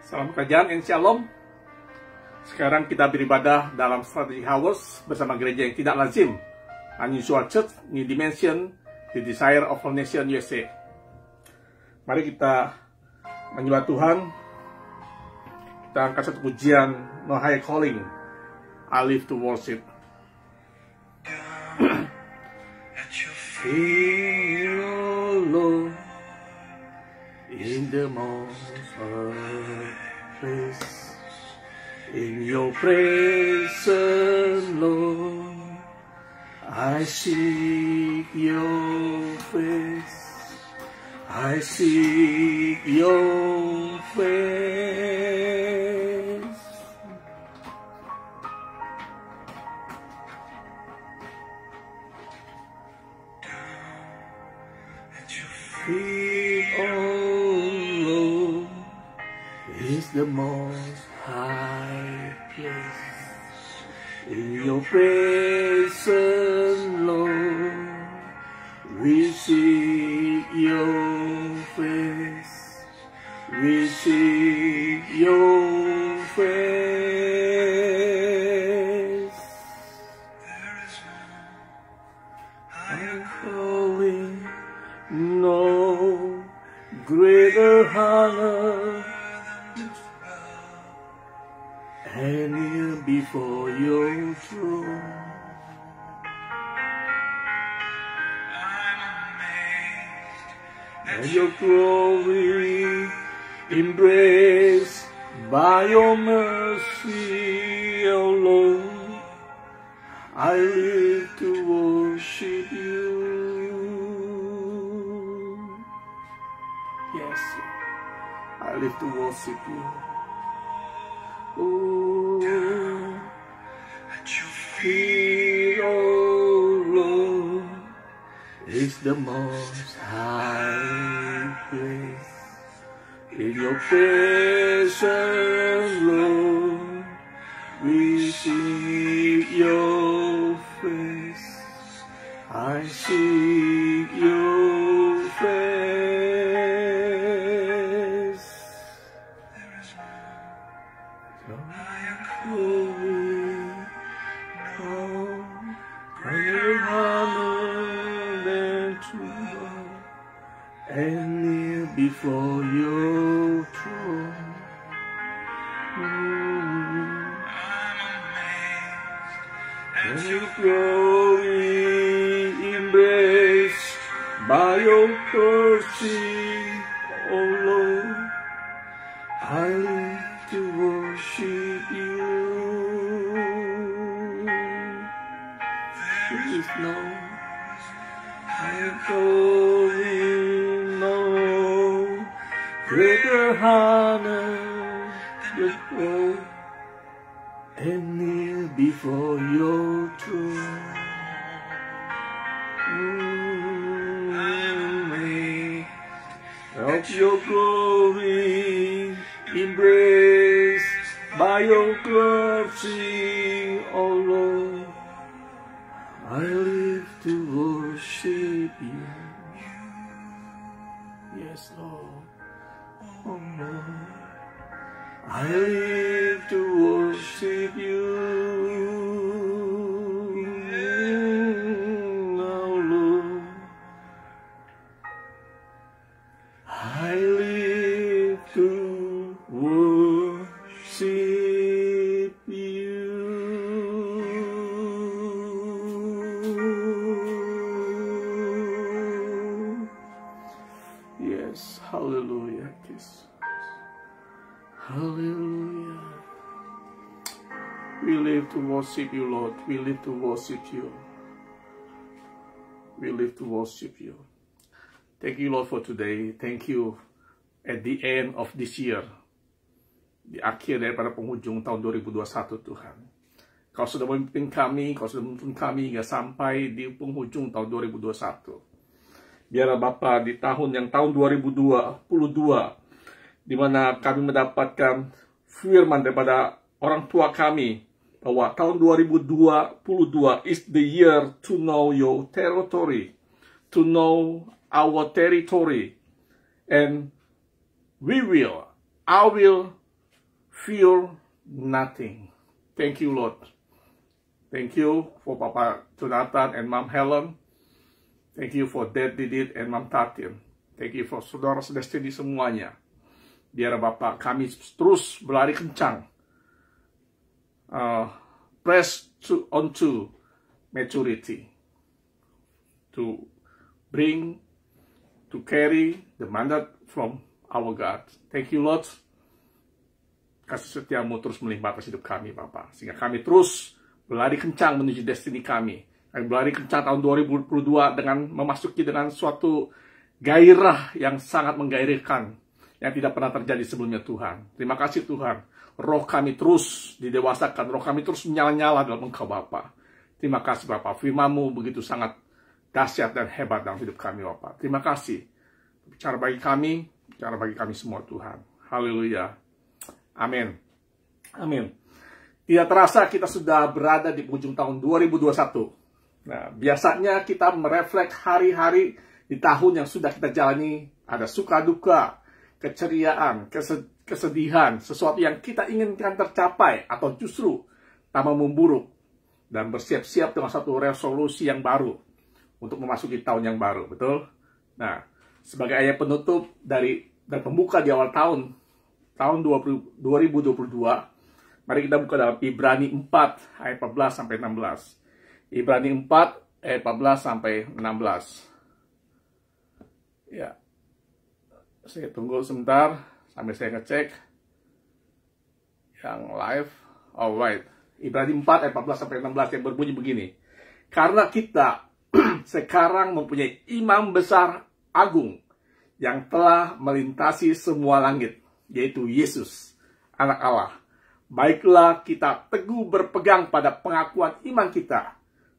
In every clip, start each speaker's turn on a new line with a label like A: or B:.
A: Salam kerajaan and shalom. Sekarang kita beribadah dalam Strategic House bersama gereja yang tidak lazim, Unusual Church, New Dimension, The Desire of All Nation USA. Mari kita menyembah Tuhan. Kita angkat satu pujian, No High Calling, I Live to Worship. Feel Lord in the most high place, in your presence, Lord, I seek your face, I seek your face. Feet, oh Lord, is the most high place. In your presence, Lord, we seek your face. We seek your face. I'm calling, no greater honor and kneel before your throne. And your glory embraced by your mercy, O Lord, I live to worship you. Yes, I live to worship you. Oh, at your feet, oh Lord, is the most high place. In your presence, Lord, we seek your face. I seek your face. I am calling, no greater honor than to love and kneel before your throne. And your glory embraced by your mercy, O Lord, I live to worship you. There is no higher calling, no greater honor than God, and kneel before your throne. Of your glory embraced by your mercy, O Lord, I live to worship you. Yes, Lord. Oh Lord, I live to worship you. Oh Lord, I live to worship you. Yes, hallelujah, Jesus. Hallelujah. We live to worship you, Lord. We live to worship you. We live to worship you. Thank you, Lord, for today. Thank you at the end of this year. Di akhir daripada penghujung tahun 2021, Tuhan. Kau sudah memimpin kami, Kau sudah menuntun kami hingga sampai di penghujung tahun 2021. Biarlah Bapa di tahun 2022, di mana kami mendapatkan firman daripada orang tua kami, bahwa tahun 2022 is the year to know your territory, to know our territory, and I will fear nothing. Thank you, Lord. Thank you for Papa Jonathan and Mom Helen. Thank you for Dad Didit and Mom Tatin. Thank you for saudara Destiny semuanya. Biar Bapak kami terus berlari kencang. Press onto maturity. To carry the mandate from our God. Thank you, Lord. Kasih setiamu terus melimpah atas hidup kami, Bapak. Sehingga kami terus berlari kencang menuju destiny kami. Kami berlari kencang tahun 2022 dengan memasuki dengan suatu gairah yang sangat menggairahkan, yang tidak pernah terjadi sebelumnya, Tuhan. Terima kasih, Tuhan. Roh kami terus didewasakan, roh kami terus menyala-nyala dalam Engkau, Bapa. Terima kasih, Bapak. Firman-Mu begitu sangat dahsyat dan hebat dalam hidup kami, Bapak. Terima kasih. Bicara bagi kami semua, Tuhan. Haleluya. Amin. Amin. Tidak terasa kita sudah berada di penghujung tahun 2021. Nah, biasanya kita merefleks hari-hari di tahun yang sudah kita jalani. Ada suka duka, keceriaan, kesedihan, sesuatu yang kita inginkan tercapai atau justru tambah memburuk. Dan bersiap-siap dengan satu resolusi yang baru untuk memasuki tahun yang baru, betul? Nah, sebagai ayat penutup dan pembuka di awal tahun 2022, mari kita buka dalam Ibrani 4 ayat 14 sampai 16. Ibrani 4 ayat 14 sampai 16. Ya. Saya tunggu sebentar sambil saya ngecek yang live. Alright. Ibrani 4 ayat 14 sampai 16 yang berbunyi begini. Karena kita sekarang mempunyai imam besar agung yang telah melintasi semua langit, yaitu Yesus, Anak Allah. Baiklah kita teguh berpegang pada pengakuan iman kita.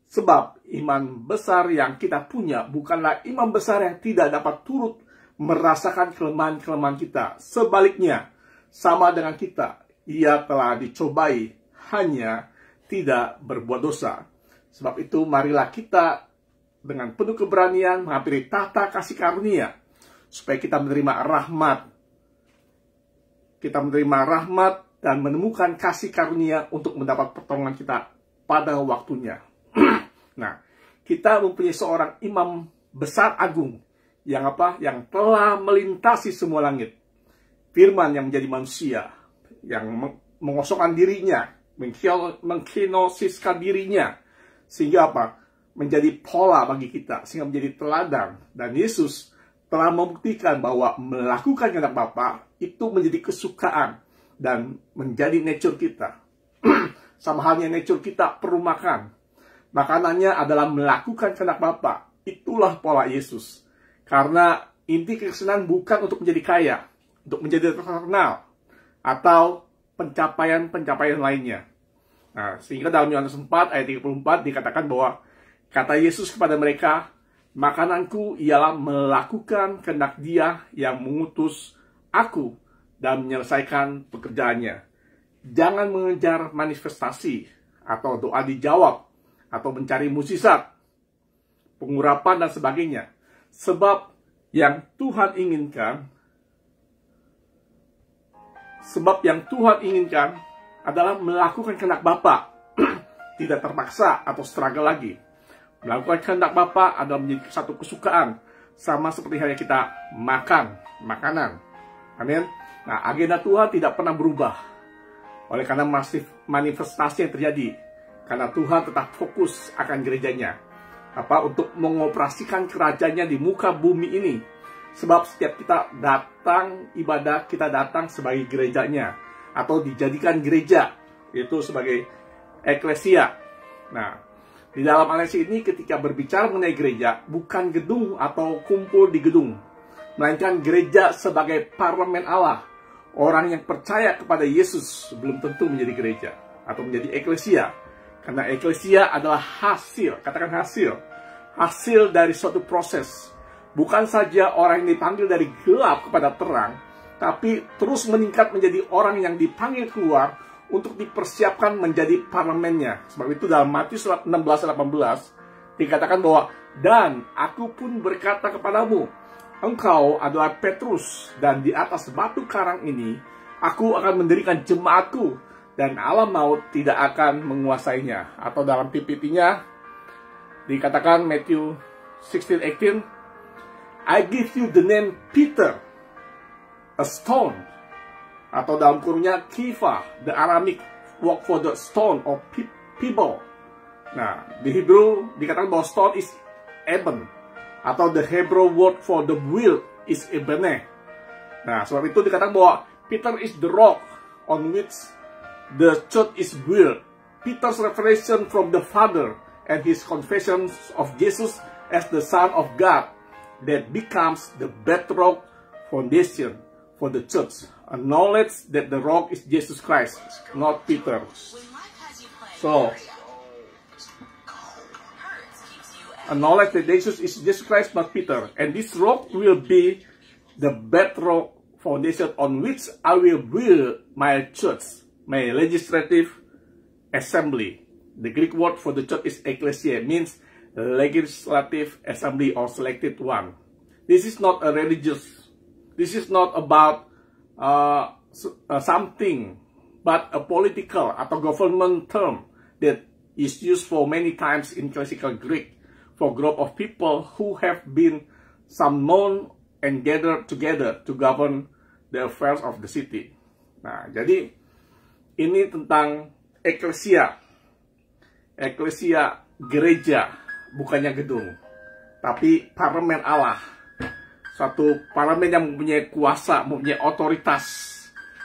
A: Sebab iman besar yang kita punya bukanlah iman besar yang tidak dapat turut merasakan kelemahan-kelemahan kita. Sebaliknya, sama dengan kita, ia telah dicobai, hanya tidak berbuat dosa. Sebab itu marilah kita dengan penuh keberanian menghampiri tahta kasih karunia, supaya kita menerima rahmat. Kita menerima rahmat dan menemukan kasih karunia untuk mendapat pertolongan kita pada waktunya. Nah, kita mempunyai seorang imam besar agung yang apa? Yang telah melintasi semua langit. Firman yang menjadi manusia, yang mengosongkan dirinya, mengkinosiskan dirinya, sehingga apa? Menjadi pola bagi kita, sehingga menjadi teladan. Dan Yesus telah membuktikan bahwa melakukan kehendak Bapa itu menjadi kesukaan dan menjadi nature kita. Sama halnya nature kita perlu makan. Makanannya adalah melakukan kehendak Bapa. Itulah pola Yesus. Karena inti kekristenan bukan untuk menjadi kaya, untuk menjadi terkenal, atau pencapaian-pencapaian lainnya. Nah, sehingga dalam Yohanes 4 ayat 34 dikatakan bahwa kata Yesus kepada mereka, makananku ialah melakukan kehendak Dia yang mengutus aku dan menyelesaikan pekerjaannya. Jangan mengejar manifestasi atau doa dijawab atau mencari mukjizat, pengurapan dan sebagainya. Sebab yang Tuhan inginkan adalah melakukan kehendak Bapa. Tidak terpaksa atau struggle lagi. Melakukan kehendak Bapa adalah menjadi satu kesukaan, sama seperti halnya kita makan makanan. Amin. Nah, agenda Tuhan tidak pernah berubah oleh karena masif manifestasi yang terjadi. Karena Tuhan tetap fokus akan gerejanya. Untuk mengoperasikan kerajaannya di muka bumi ini. Sebab setiap kita datang ibadah, kita datang sebagai gerejanya. Atau dijadikan gereja. Itu sebagai eklesia. Nah, di dalam aliansi ini ketika berbicara mengenai gereja, bukan gedung atau kumpul di gedung. Melainkan gereja sebagai parlemen Allah. Orang yang percaya kepada Yesus belum tentu menjadi gereja. Atau menjadi eklesia. Karena eklesia adalah hasil, katakan hasil dari suatu proses. Bukan saja orang yang dipanggil dari gelap kepada terang, tapi terus meningkat menjadi orang yang dipanggil keluar untuk dipersiapkan menjadi parlemennya. Sebab itu dalam Matius 16:18 dikatakan bahwa, dan aku pun berkata kepadamu, engkau adalah Petrus, dan di atas batu karang ini Aku akan mendirikan jemaatku dan alam maut tidak akan menguasainya. Atau dalam PPT-nya dikatakan Matthew 16:18, I give you the name Peter, a stone. Atau dalam kurungnya Kiva, the Aramaic word for the stone or pebble. Nah, di Hebrew dikatakan bahwa stone is eben. Atau the Hebrew word for the wheel is ebeneh. Nah, sebab itu dikatakan bahwa Peter is the rock on which the church is built. Peter's revelation from the Father and his confession of Jesus as the Son of God that becomes the bedrock foundation for the church. A knowledge that the rock is Jesus Christ, not Peter. So, a knowledge that Jesus is Jesus Christ, not Peter. And this rock will be the bedrock foundation on which I will build my church, my legislative assembly. The Greek word for the church is ecclesia, means legislative assembly or selected one. This is not a religious, this is not about something, but a political atau government term that is used for many times in classical Greek for group of people who have been summoned and gathered together to govern the affairs of the city. Nah, jadi ini tentang eklesia. Eklesia gereja, bukannya gedung, tapi parlemen Allah. Suatu parlemen yang mempunyai kuasa, mempunyai otoritas.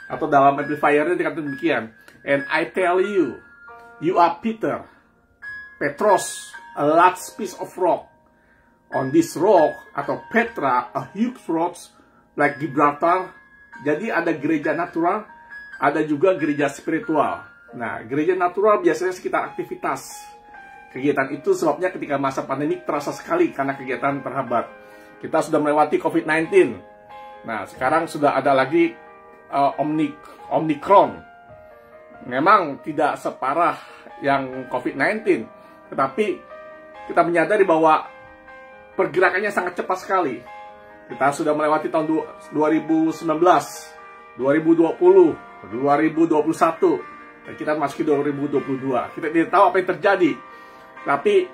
A: Atau dalam amplifier-nya dikatakan demikian. And I tell you, you are Peter, Petros, a large piece of rock. On this rock, atau Petra, a huge rock like Gibraltar. Jadi ada gereja natural, ada juga gereja spiritual. Nah, gereja natural biasanya sekitar aktivitas. Kegiatan itu sebabnya ketika masa pandemi terasa sekali karena kegiatan terhambat. Kita sudah melewati COVID-19. Nah, sekarang sudah ada lagi Omicron. Memang tidak separah yang COVID-19, tetapi kita menyadari bahwa pergerakannya sangat cepat sekali. Kita sudah melewati tahun 2019, 2020, 2021, dan kita masuk ke 2022. Kita tidak tahu apa yang terjadi, tapi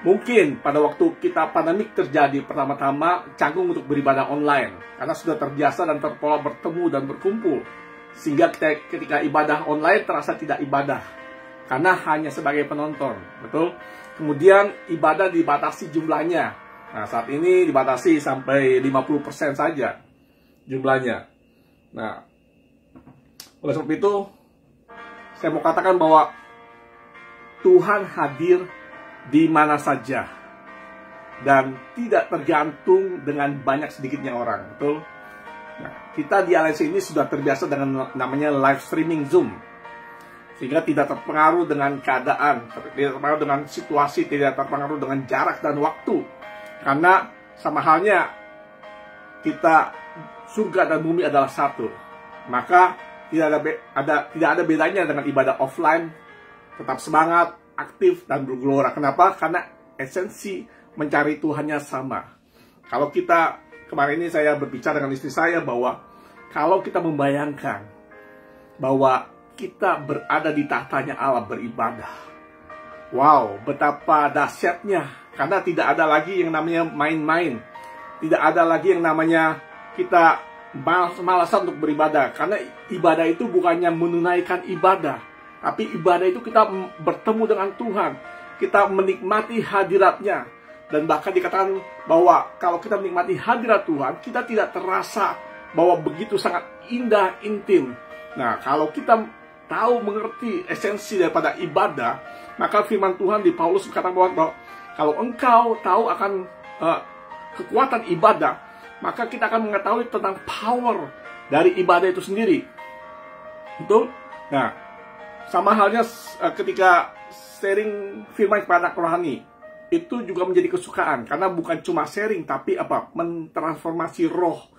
A: mungkin pada waktu kita pandemik terjadi, pertama-tama canggung untuk beribadah online, karena sudah terbiasa dan terpola bertemu dan berkumpul, sehingga ketika ibadah online terasa tidak ibadah, karena hanya sebagai penonton, betul? Kemudian ibadah dibatasi jumlahnya. Nah, saat ini dibatasi sampai 50% saja jumlahnya. Nah, oleh sebab itu, saya mau katakan bahwa Tuhan hadir di mana saja dan tidak tergantung dengan banyak sedikitnya orang, betul? Nah, kita di Aliansi ini sudah terbiasa dengan namanya live streaming Zoom, sehingga tidak terpengaruh dengan keadaan, tidak terpengaruh dengan situasi, tidak terpengaruh dengan jarak dan waktu. Karena sama halnya kita, surga dan bumi adalah satu. Maka tidak ada bedanya dengan ibadah offline. Tetap semangat, aktif, dan bergelora. Kenapa? Karena esensi mencari Tuhannya sama. Kalau kita, kemarin ini saya berbicara dengan istri saya bahwa kalau kita membayangkan bahwa kita berada di tahtanya Allah beribadah, wow, betapa dahsyatnya. Karena tidak ada lagi yang namanya main-main. Tidak ada lagi yang namanya kita malas-malasan untuk beribadah. Karena ibadah itu bukannya menunaikan ibadah, tapi ibadah itu kita bertemu dengan Tuhan. Kita menikmati hadiratnya. Dan bahkan dikatakan bahwa kalau kita menikmati hadirat Tuhan, kita tidak terasa bahwa begitu sangat indah, intim. Nah, kalau kita tahu, mengerti esensi daripada ibadah, maka firman Tuhan di Paulus berkata bahwa kalau engkau tahu akan kekuatan ibadah, maka kita akan mengetahui tentang power dari ibadah itu sendiri. Betul? Nah, sama halnya ketika sharing firman kepada anak rohani, itu juga menjadi kesukaan. Karena bukan cuma sharing, tapi apa? Mentransformasi roh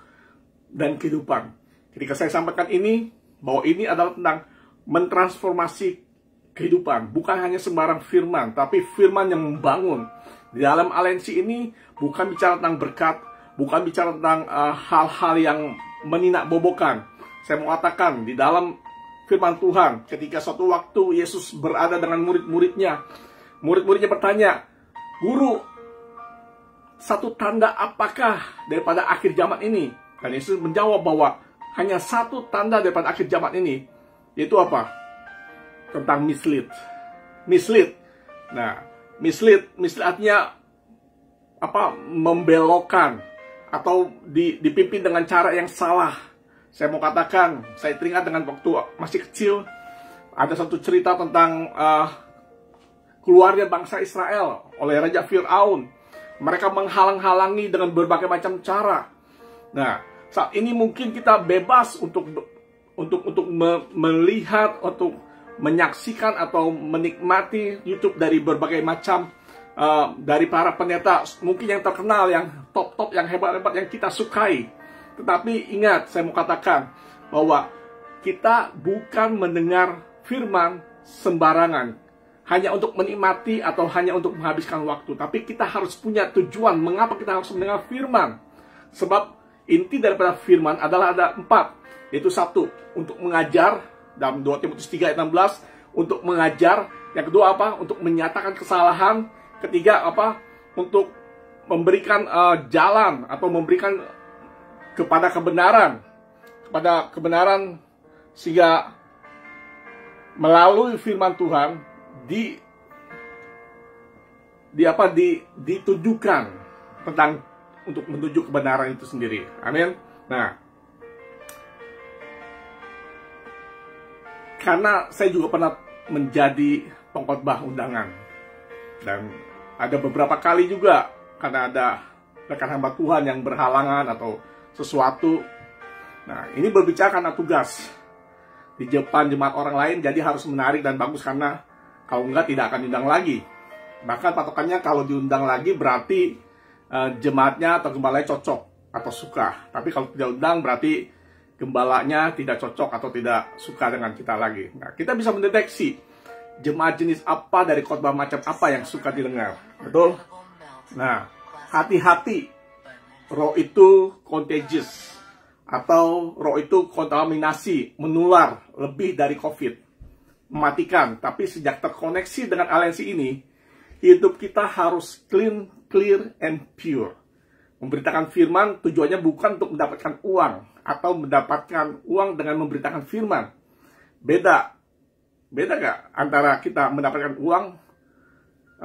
A: dan kehidupan. Ketika saya sampaikan ini, bahwa ini adalah tentang mentransformasi kehidupan, bukan hanya sembarang firman, tapi firman yang membangun. Di dalam aliansi ini bukan bicara tentang berkat, bukan bicara tentang hal-hal yang meninakbobokan. Saya mau katakan di dalam firman Tuhan, ketika suatu waktu Yesus berada dengan murid-muridnya, murid-muridnya bertanya, "Guru, satu tanda apakah daripada akhir zaman ini?" Dan Yesus menjawab bahwa hanya satu tanda daripada akhir zaman ini, yaitu apa? Tentang mislead. Nah, mislead artinya apa? Membelokkan atau dipimpin dengan cara yang salah. Saya mau katakan, saya teringat dengan waktu masih kecil, ada satu cerita tentang keluarnya bangsa Israel oleh Raja Fir'aun. Mereka menghalang-halangi dengan berbagai macam cara. Nah, saat ini mungkin kita bebas untuk melihat, untuk menyaksikan atau menikmati YouTube dari berbagai macam dari para pendeta, mungkin yang terkenal, yang top-top, yang hebat-hebat, yang kita sukai. Tetapi ingat, saya mau katakan bahwa kita bukan mendengar firman sembarangan hanya untuk menikmati atau hanya untuk menghabiskan waktu. Tapi kita harus punya tujuan mengapa kita harus mendengar firman. Sebab inti daripada firman adalah ada 4. Yaitu 1, untuk mengajar, dalam 2 Timotius 3 ayat 16, untuk mengajar. Yang kedua apa? Untuk menyatakan kesalahan. Ketiga apa? Untuk memberikan jalan atau memberikan kepada kebenaran. Sehingga melalui firman Tuhan ditujukan tentang untuk menuju kebenaran itu sendiri. Amin. Nah, karena saya juga pernah menjadi pengkhotbah undangan, dan ada beberapa kali juga karena ada rekan hamba Tuhan yang berhalangan atau sesuatu. Nah, ini berbicara karena tugas di depan jemaat orang lain, jadi harus menarik dan bagus, karena kalau enggak tidak akan diundang lagi. Bahkan patokannya kalau diundang lagi berarti jemaatnya atau gembalanya cocok atau suka. Tapi kalau tidak undang berarti gembalanya tidak cocok atau tidak suka dengan kita lagi. Nah, kita bisa mendeteksi jemaat jenis apa dari khotbah macam apa yang suka didengar. Betul? Nah, hati-hati. Roh itu contagious, atau roh itu kontaminasi, menular lebih dari COVID, mematikan. Tapi sejak terkoneksi dengan aliansi ini, hidup kita harus clean, clear, and pure. Memberitakan firman tujuannya bukan untuk mendapatkan uang atau mendapatkan uang dengan memberitakan firman. Beda gak antara kita mendapatkan uang,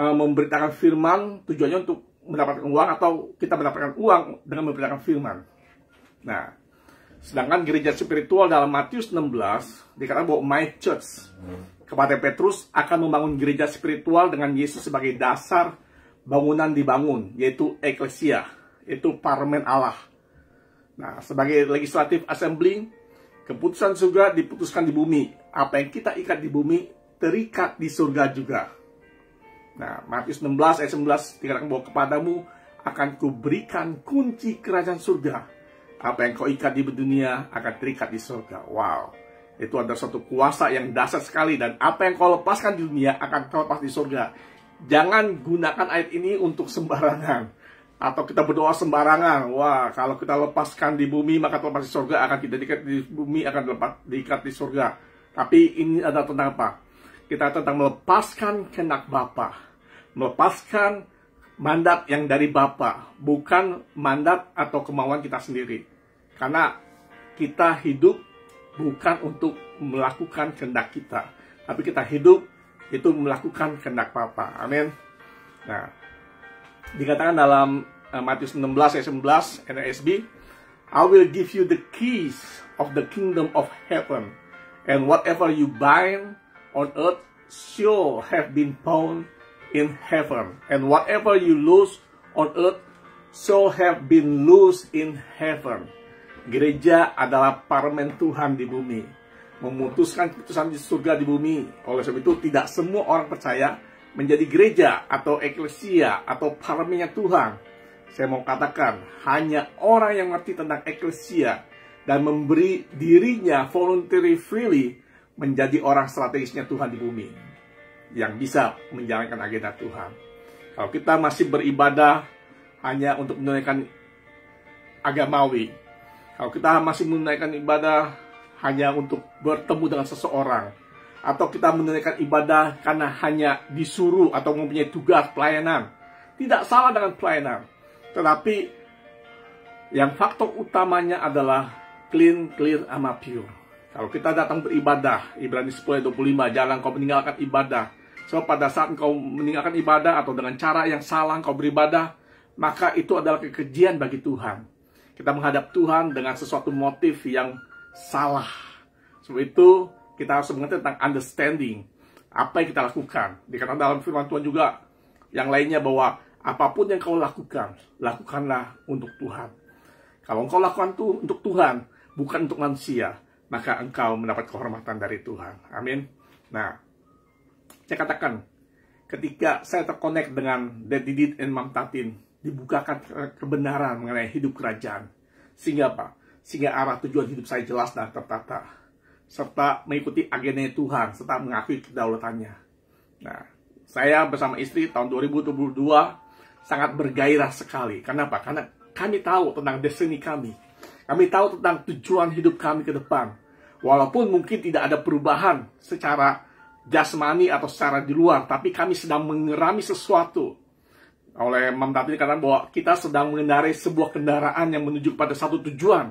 A: memberitakan firman tujuannya untuk mendapatkan uang, atau kita mendapatkan uang dengan memberitakan firman. Nah, sedangkan gereja spiritual dalam Matius 16 dikatakan bahwa my church, kepada Petrus, akan membangun gereja spiritual dengan Yesus sebagai dasar bangunan dibangun, yaitu eklesia, yaitu parlemen Allah. Nah, sebagai legislative assembly, keputusan surga diputuskan di bumi. Apa yang kita ikat di bumi terikat di surga juga. Nah, Matius 16 ayat 11 dikatakan bahwa kepadamu akan kuberikan kunci kerajaan surga. Apa yang kau ikat di dunia akan terikat di surga. Wow, itu ada suatu kuasa yang dahsyat sekali. Dan apa yang kau lepaskan di dunia akan kau lepas di surga. Jangan gunakan ayat ini untuk sembarangan, atau kita berdoa sembarangan. Wah, kalau kita lepaskan di bumi maka lepas di surga, akan kita diikat di bumi akan diikat di surga. Tapi ini adalah tentang apa? Kita tentang melepaskan kehendak Bapa, melepaskan mandat yang dari Bapa, bukan mandat atau kemauan kita sendiri. Karena kita hidup bukan untuk melakukan kehendak kita, tapi kita hidup itu melakukan kehendak Bapa. Amin. Nah, dikatakan dalam Matius 16 ayat 11 NASB, I will give you the keys of the kingdom of heaven, and whatever you bind on earth shall have been bound in heaven, and whatever you loose on earth shall have been loosed in heaven. Gereja adalah parlemen Tuhan di bumi, memutuskan keputusan di surga di bumi. Oleh sebab itu tidak semua orang percaya menjadi gereja atau eklesia atau parlemennya Tuhan. Saya mau katakan, hanya orang yang mengerti tentang eklesia dan memberi dirinya voluntary freely menjadi orang strategisnya Tuhan di bumi, yang bisa menjalankan agenda Tuhan. Kalau kita masih beribadah hanya untuk menunaikan agamawi, Kalau kita masih menunaikan ibadah hanya untuk bertemu dengan seseorang, atau kita menunaikan ibadah karena hanya disuruh atau mempunyai tugas pelayanan, tidak salah dengan pelayanan. Tetapi yang faktor utamanya adalah clean, clear, sama pure. Kalau kita datang beribadah, Ibrani 10:25, jangan kau meninggalkan ibadah. So, pada saat engkau meninggalkan ibadah atau dengan cara yang salah engkau beribadah, maka itu adalah kekejian bagi Tuhan. Kita menghadap Tuhan dengan sesuatu motif yang salah. Sebab itu, kita harus mengerti tentang understanding. Apa yang kita lakukan. Dikatakan dalam firman Tuhan juga, yang lainnya bahwa apapun yang kau lakukan, lakukanlah untuk Tuhan. Kalau engkau lakukan itu untuk Tuhan, bukan untuk manusia, maka engkau mendapat kehormatan dari Tuhan. Amin. Nah, saya katakan, ketika saya terkonek dengan Daddy Didit and Mam Tatin, dibukakan kebenaran mengenai hidup kerajaan. Sehingga apa? Sehingga arah tujuan hidup saya jelas dan tertata. Serta mengikuti agenda Tuhan, serta mengakui kedaulatannya. Nah, saya bersama istri tahun 2022 sangat bergairah sekali. Kenapa? Karena kami tahu tentang destiny kami. Kami tahu tentang tujuan hidup kami ke depan. Walaupun mungkin tidak ada perubahan secara jasmani atau secara di luar, tapi kami sedang mengerami sesuatu. Oleh Mam Tatin katakan bahwa kita sedang mengendarai sebuah kendaraan yang menuju pada satu tujuan.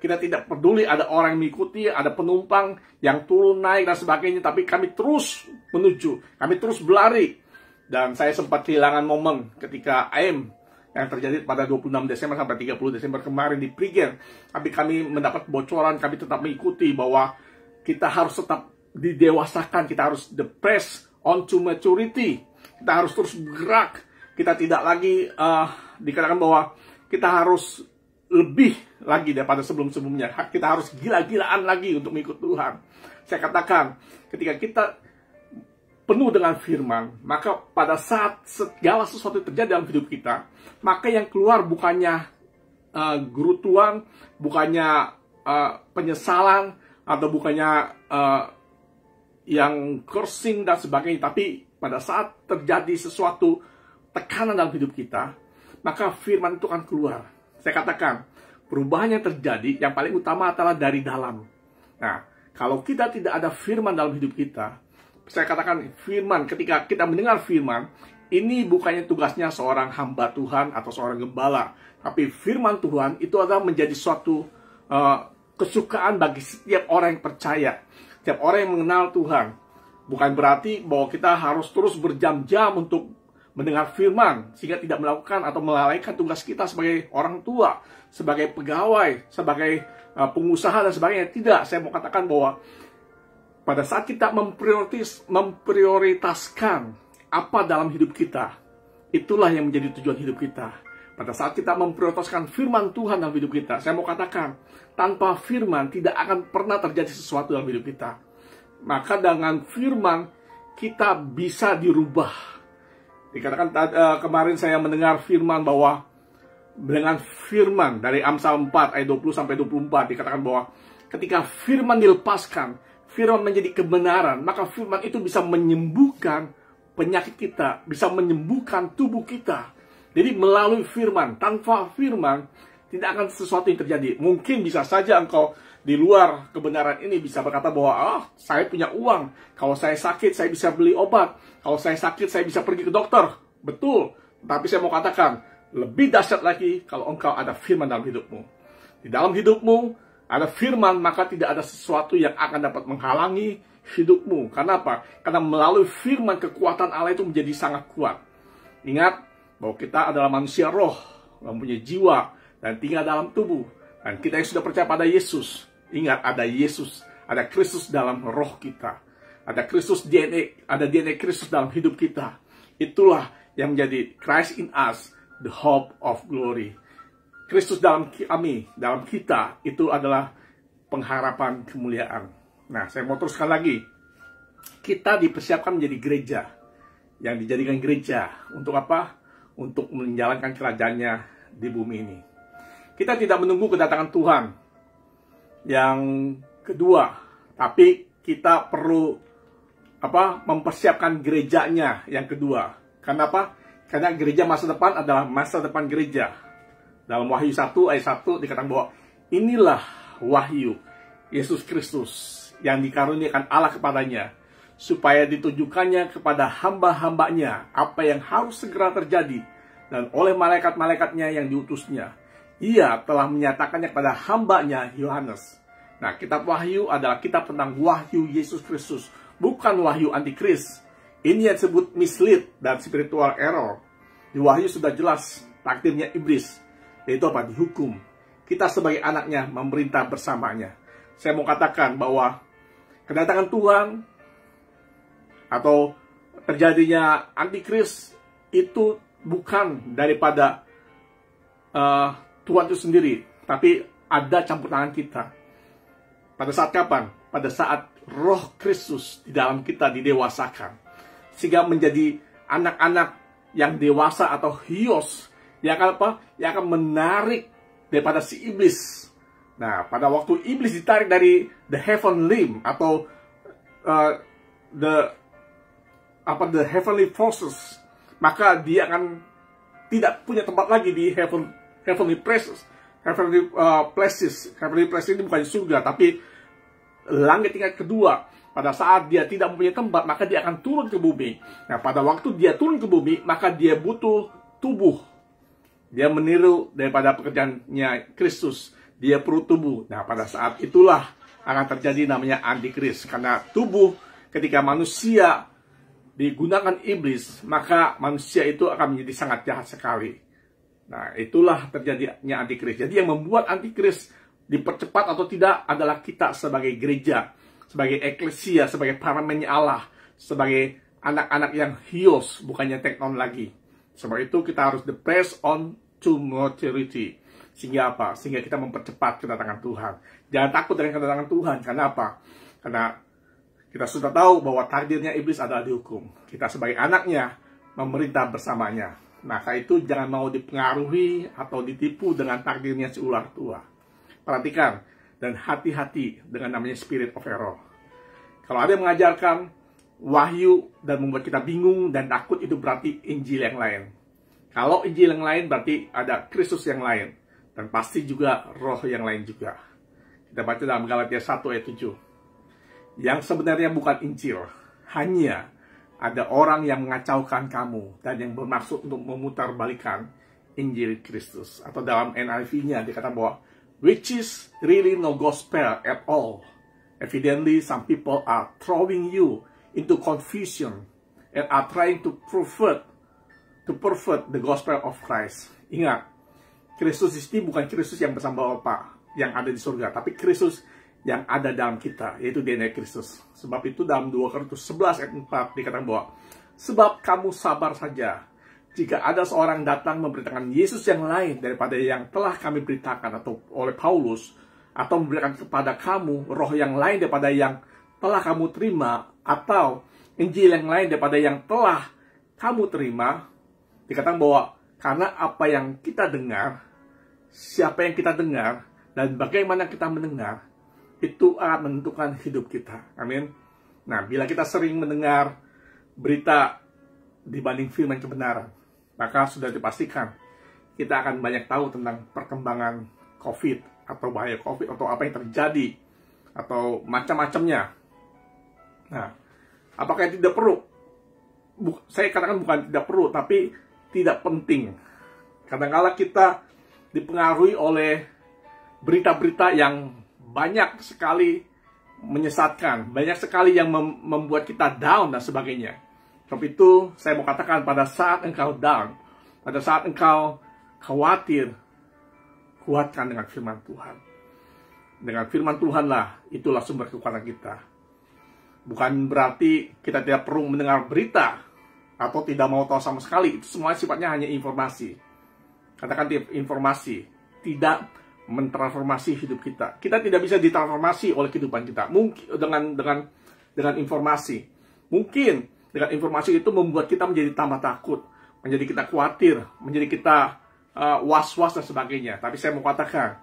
A: Kita tidak peduli ada orang yang mengikuti, ada penumpang yang turun, naik, dan sebagainya. Tapi kami terus menuju, kami terus berlari. Dan saya sempat kehilangan momen ketika AM yang terjadi pada 26 Desember sampai 30 Desember kemarin di Prigen. Tapi kami mendapat bocoran, kami tetap mengikuti bahwa kita harus tetap didewasakan, kita harus the press on to maturity. Kita harus terus bergerak. Kita tidak lagi dikatakan bahwa kita harus lebih lagi daripada sebelum-sebelumnya. Kita harus gila-gilaan lagi untuk mengikut Tuhan. Saya katakan, ketika kita penuh dengan firman, maka pada saat segala sesuatu terjadi dalam hidup kita, maka yang keluar bukannya gerutuan, bukannya penyesalan, atau bukannya yang cursing dan sebagainya. Tapi pada saat terjadi sesuatu tekanan dalam hidup kita, maka firman itu akan keluar. Saya katakan, perubahan yang terjadi, yang paling utama adalah dari dalam. Nah, kalau kita tidak ada firman dalam hidup kita, saya katakan firman, ketika kita mendengar firman, ini bukannya tugasnya seorang hamba Tuhan atau seorang gembala. Tapi firman Tuhan itu adalah menjadi suatu kesukaan bagi setiap orang yang percaya. Setiap orang yang mengenal Tuhan. Bukan berarti bahwa kita harus terus berjam-jam untuk mendengar firman, sehingga tidak melakukan atau melalaikan tugas kita sebagai orang tua, sebagai pegawai, sebagai pengusaha dan sebagainya. Tidak, saya mau katakan bahwa pada saat kita memprioritaskan apa dalam hidup kita, itulah yang menjadi tujuan hidup kita. Pada saat kita memprioritaskan firman Tuhan dalam hidup kita, saya mau katakan, tanpa firman tidak akan pernah terjadi sesuatu dalam hidup kita. Maka dengan firman, kita bisa dirubah. Dikatakan kemarin saya mendengar firman bahwa dengan firman dari Amsal 4 ayat 20-24 dikatakan bahwa ketika firman dilepaskan, firman menjadi kebenaran, maka firman itu bisa menyembuhkan penyakit kita, bisa menyembuhkan tubuh kita. Jadi melalui firman, tanpa firman tidak akan sesuatu yang terjadi. Mungkin bisa saja engkau di luar kebenaran ini bisa berkata bahwa saya punya uang, kalau saya sakit saya bisa beli obat, kalau saya sakit saya bisa pergi ke dokter. Betul, tapi saya mau katakan lebih dahsyat lagi kalau engkau ada firman dalam hidupmu. Di dalam hidupmu ada firman, maka tidak ada sesuatu yang akan dapat menghalangi hidupmu. Karena apa? Karena melalui firman kekuatan Allah itu menjadi sangat kuat. Ingat bahwa kita adalah manusia roh, mempunyai jiwa dan tinggal dalam tubuh. Dan kita yang sudah percaya pada Yesus, ingat ada Yesus, ada Kristus dalam roh kita. Ada Kristus DNA, ada DNA Kristus dalam hidup kita. Itulah yang menjadi Christ in us, the hope of glory. Kristus dalam kami, dalam kita, itu adalah pengharapan kemuliaan. Nah, saya mau teruskan lagi. Kita dipersiapkan menjadi gereja. Yang dijadikan gereja. Untuk apa? Untuk menjalankan kerajaannya di bumi ini. Kita tidak menunggu kedatangan Tuhan yang kedua, tapi kita perlu mempersiapkan gerejanya yang kedua. Kenapa? Karena gereja masa depan adalah masa depan gereja. Dalam Wahyu 1 ayat 1 dikatakan bahwa Inilah wahyu Yesus Kristus yang dikaruniakan Allah kepadanya, supaya ditunjukkannya kepada hamba-hambanya apa yang harus segera terjadi, dan oleh malaikat-malaikatnya yang diutusnya. Ia telah menyatakannya kepada hambanya Yohanes. Nah, kitab Wahyu adalah kitab tentang wahyu Yesus Kristus, bukan wahyu antikris. Ini yang disebut mislead dan spiritual error. Di Wahyu sudah jelas takdirnya iblis, yaitu apa? Dihukum. Kita sebagai anaknya memerintah bersamanya. Saya mau katakan bahwa kedatangan Tuhan atau terjadinya antikris itu bukan daripada Tuhan itu sendiri, tapi ada campur tangan kita. Pada saat kapan? Pada saat Roh Kristus di dalam kita didewasakan, sehingga menjadi anak-anak yang dewasa atau hios yang akan apa? Yang akan menarik daripada si iblis. Nah, pada waktu iblis ditarik dari the heavenly atau the heavenly forces, maka dia akan tidak punya tempat lagi di heavenly places. Heavenly places ini bukan surga, tapi langit tingkat kedua. Pada saat dia tidak mempunyai tempat, maka dia akan turun ke bumi. Nah, pada waktu dia turun ke bumi, maka dia butuh tubuh. Dia meniru daripada pekerjaannya Kristus. Dia perlu tubuh. Nah, pada saat itulah akan terjadi namanya antikris. Karena tubuh, ketika manusia digunakan iblis, maka manusia itu akan menjadi sangat jahat sekali. Nah, itulah terjadinya antikris. Jadi yang membuat antikris dipercepat atau tidak adalah kita sebagai gereja, sebagai eklesia, sebagai parlemennya Allah, sebagai anak-anak yang hios, bukannya teknon lagi. Sebab itu kita harus the press on to maturity. Sehingga apa? Sehingga kita mempercepat kedatangan Tuhan. Jangan takut dengan kedatangan Tuhan. Karena apa? Karena kita sudah tahu bahwa takdirnya iblis adalah dihukum. Kita sebagai anaknya memerintah bersamanya. Maka itu jangan mau dipengaruhi atau ditipu dengan takdirnya si ular tua. Perhatikan dan hati-hati dengan namanya spirit of error. Kalau ada yang mengajarkan wahyu dan membuat kita bingung dan takut, itu berarti Injil yang lain. Kalau Injil yang lain berarti ada Kristus yang lain. Dan pasti juga roh yang lain juga. Kita baca dalam Galatia 1 ayat 7. Yang sebenarnya bukan Injil, hanya ada orang yang mengacaukan kamu dan yang bermaksud untuk memutarbalikan Injil Kristus. Atau dalam NIV-nya dikatakan bahwa which is really no gospel at all. Evidently some people are throwing you into confusion and are trying to pervert the gospel of Christ. Ingat, Kristus ini bukan Kristus yang bersama Bapa yang ada di surga, tapi Kristus yang ada dalam kita, yaitu DNA Kristus. Sebab itu dalam 2 Korintus 11 ayat 4 dikatakan bahwa sebab kamu sabar saja jika ada seorang datang memberitakan Yesus yang lain daripada yang telah kami beritakan atau oleh Paulus, atau memberikan kepada kamu roh yang lain daripada yang telah kamu terima, atau Injil yang lain daripada yang telah kamu terima. Dikatakan bahwa karena apa yang kita dengar, siapa yang kita dengar, dan bagaimana kita mendengar, itu akan menentukan hidup kita. Amin. Nah, bila kita sering mendengar berita dibanding firman kebenaran, maka sudah dipastikan kita akan banyak tahu tentang perkembangan COVID, atau bahaya COVID, atau apa yang terjadi, atau macam-macamnya. Nah, apakah tidak perlu? Saya katakan bukan tidak perlu, tapi tidak penting. Kadang-kala kita dipengaruhi oleh berita-berita yang banyak sekali menyesatkan, banyak sekali yang membuat kita down dan sebagainya. Sebab itu saya mau katakan, pada saat engkau down, pada saat engkau khawatir, kuatkan dengan firman Tuhan. Dengan firman Tuhanlah, itulah sumber kekuatan kita. Bukan berarti kita tidak perlu mendengar berita atau tidak mau tahu sama sekali. Itu semua sifatnya hanya informasi. Katakan informasi, tidak mentransformasi hidup kita. Kita tidak bisa ditransformasi oleh kehidupan kita. Mungkin dengan informasi. Mungkin dengan informasi itu membuat kita menjadi tambah takut, menjadi kita khawatir, menjadi kita was-was dan sebagainya. Tapi saya mau katakan,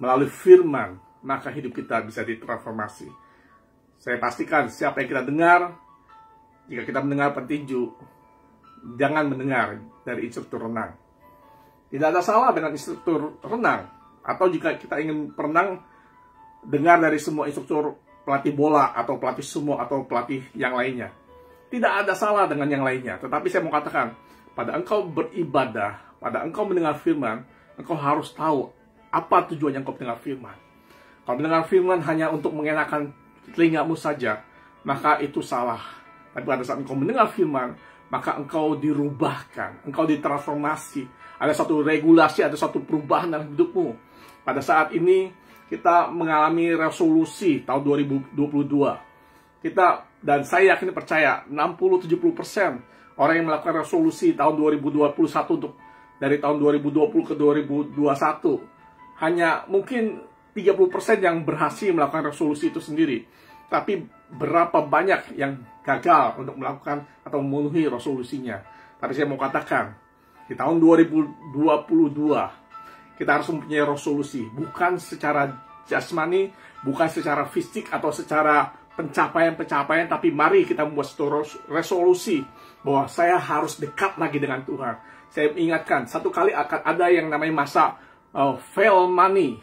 A: melalui firman, maka hidup kita bisa ditransformasi. Saya pastikan siapa yang kita dengar, jika kita mendengar petinju, jangan mendengar dari instruktur renang. Tidak ada salah dengan instruktur renang, Atau jika kita ingin berenang, dengar dari semua instruktur pelatih bola atau pelatih sumo atau pelatih yang lainnya. Tidak ada salah dengan yang lainnya. Tetapi saya mau katakan, pada engkau beribadah, pada engkau mendengar firman, engkau harus tahu apa tujuan yang engkau mendengar firman. Kalau mendengar firman hanya untuk mengenakan telingamu saja, maka itu salah. Tapi pada saat engkau mendengar firman, maka engkau dirubahkan, engkau ditransformasi. Ada satu regulasi, ada satu perubahan dalam hidupmu. Pada saat ini, kita mengalami resolusi tahun 2022. Dan saya yakin percaya, 60-70% orang yang melakukan resolusi tahun 2021 untuk dari tahun 2020 ke 2021. Hanya mungkin 30% yang berhasil melakukan resolusi itu sendiri. Tapi berapa banyak yang gagal untuk melakukan atau memenuhi resolusinya. Tapi saya mau katakan, di tahun 2022, kita harus mempunyai resolusi, bukan secara jasmani, bukan secara fisik atau secara pencapaian-pencapaian, tapi mari kita membuat satu resolusi bahwa saya harus dekat lagi dengan Tuhan. Saya ingatkan, satu kali akan ada yang namanya masa fail money,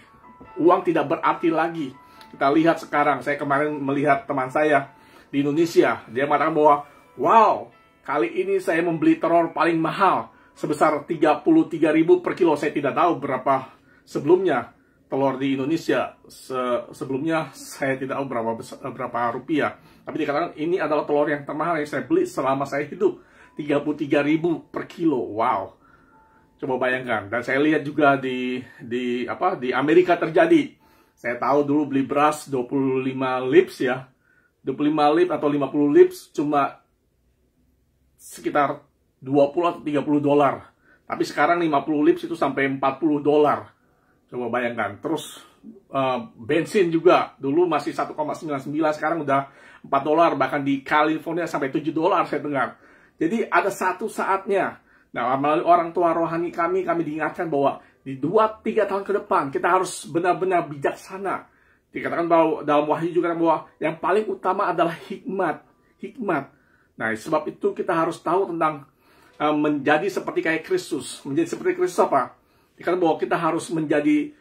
A: uang tidak berarti lagi. Kita lihat sekarang, saya kemarin melihat teman saya di Indonesia, dia mengatakan bahwa, wow, kali ini saya membeli telur paling mahal, sebesar 33.000 per kilo. Saya tidak tahu berapa sebelumnya telur di Indonesia. Sebelumnya saya tidak tahu berapa rupiah. Tapi dikatakan ini adalah telur yang termahal yang saya beli selama saya hidup. 33.000 per kilo. Wow. Coba bayangkan. Dan saya lihat juga di Amerika terjadi. Saya tahu dulu beli beras 25 lips ya. 25 lips atau 50 lips cuma sekitar 20 atau 30 dolar. Tapi sekarang 50 lips itu sampai 40 dolar. Coba bayangkan. Terus bensin juga. Dulu masih 1,99, sekarang udah 4 dolar. Bahkan di California sampai 7 dolar saya dengar. Jadi ada satu saatnya. Nah, melalui orang tua rohani kami diingatkan bahwa di 2-3 tahun ke depan kita harus benar-benar bijaksana. Dikatakan bahwa dalam Wahyu juga bahwa yang paling utama adalah hikmat. Nah, sebab itu kita harus tahu tentang menjadi seperti kayak Kristus. Menjadi seperti Kristus apa? Dikatakan bahwa kita harus menjadi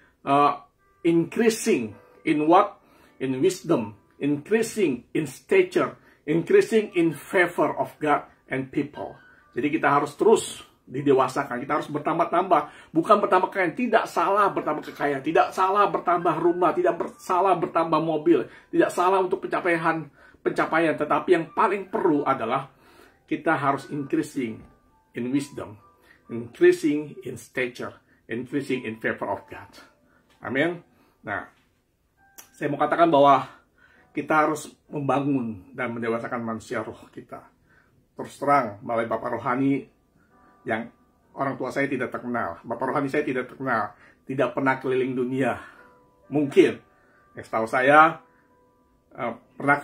A: increasing in what? In wisdom, increasing in stature, increasing in favor of God and people. Jadi kita harus terus didewasakan. Kita harus bertambah-tambah. Bukan bertambah kekayaan. Tidak salah bertambah kekayaan. Tidak salah bertambah rumah. Tidak salah bertambah mobil. Tidak salah untuk pencapaian. Tetapi yang paling perlu adalah kita harus increasing in wisdom, increasing in stature, increasing in favor of God. Amin. Nah, saya mau katakan bahwa kita harus membangun dan mendewasakan manusia roh kita. Terus terang, melalui Bapak Rohani yang orang tua saya tidak terkenal. Bapak Rohani saya tidak terkenal. Tidak pernah keliling dunia. Mungkin. Yang setahu saya, pernah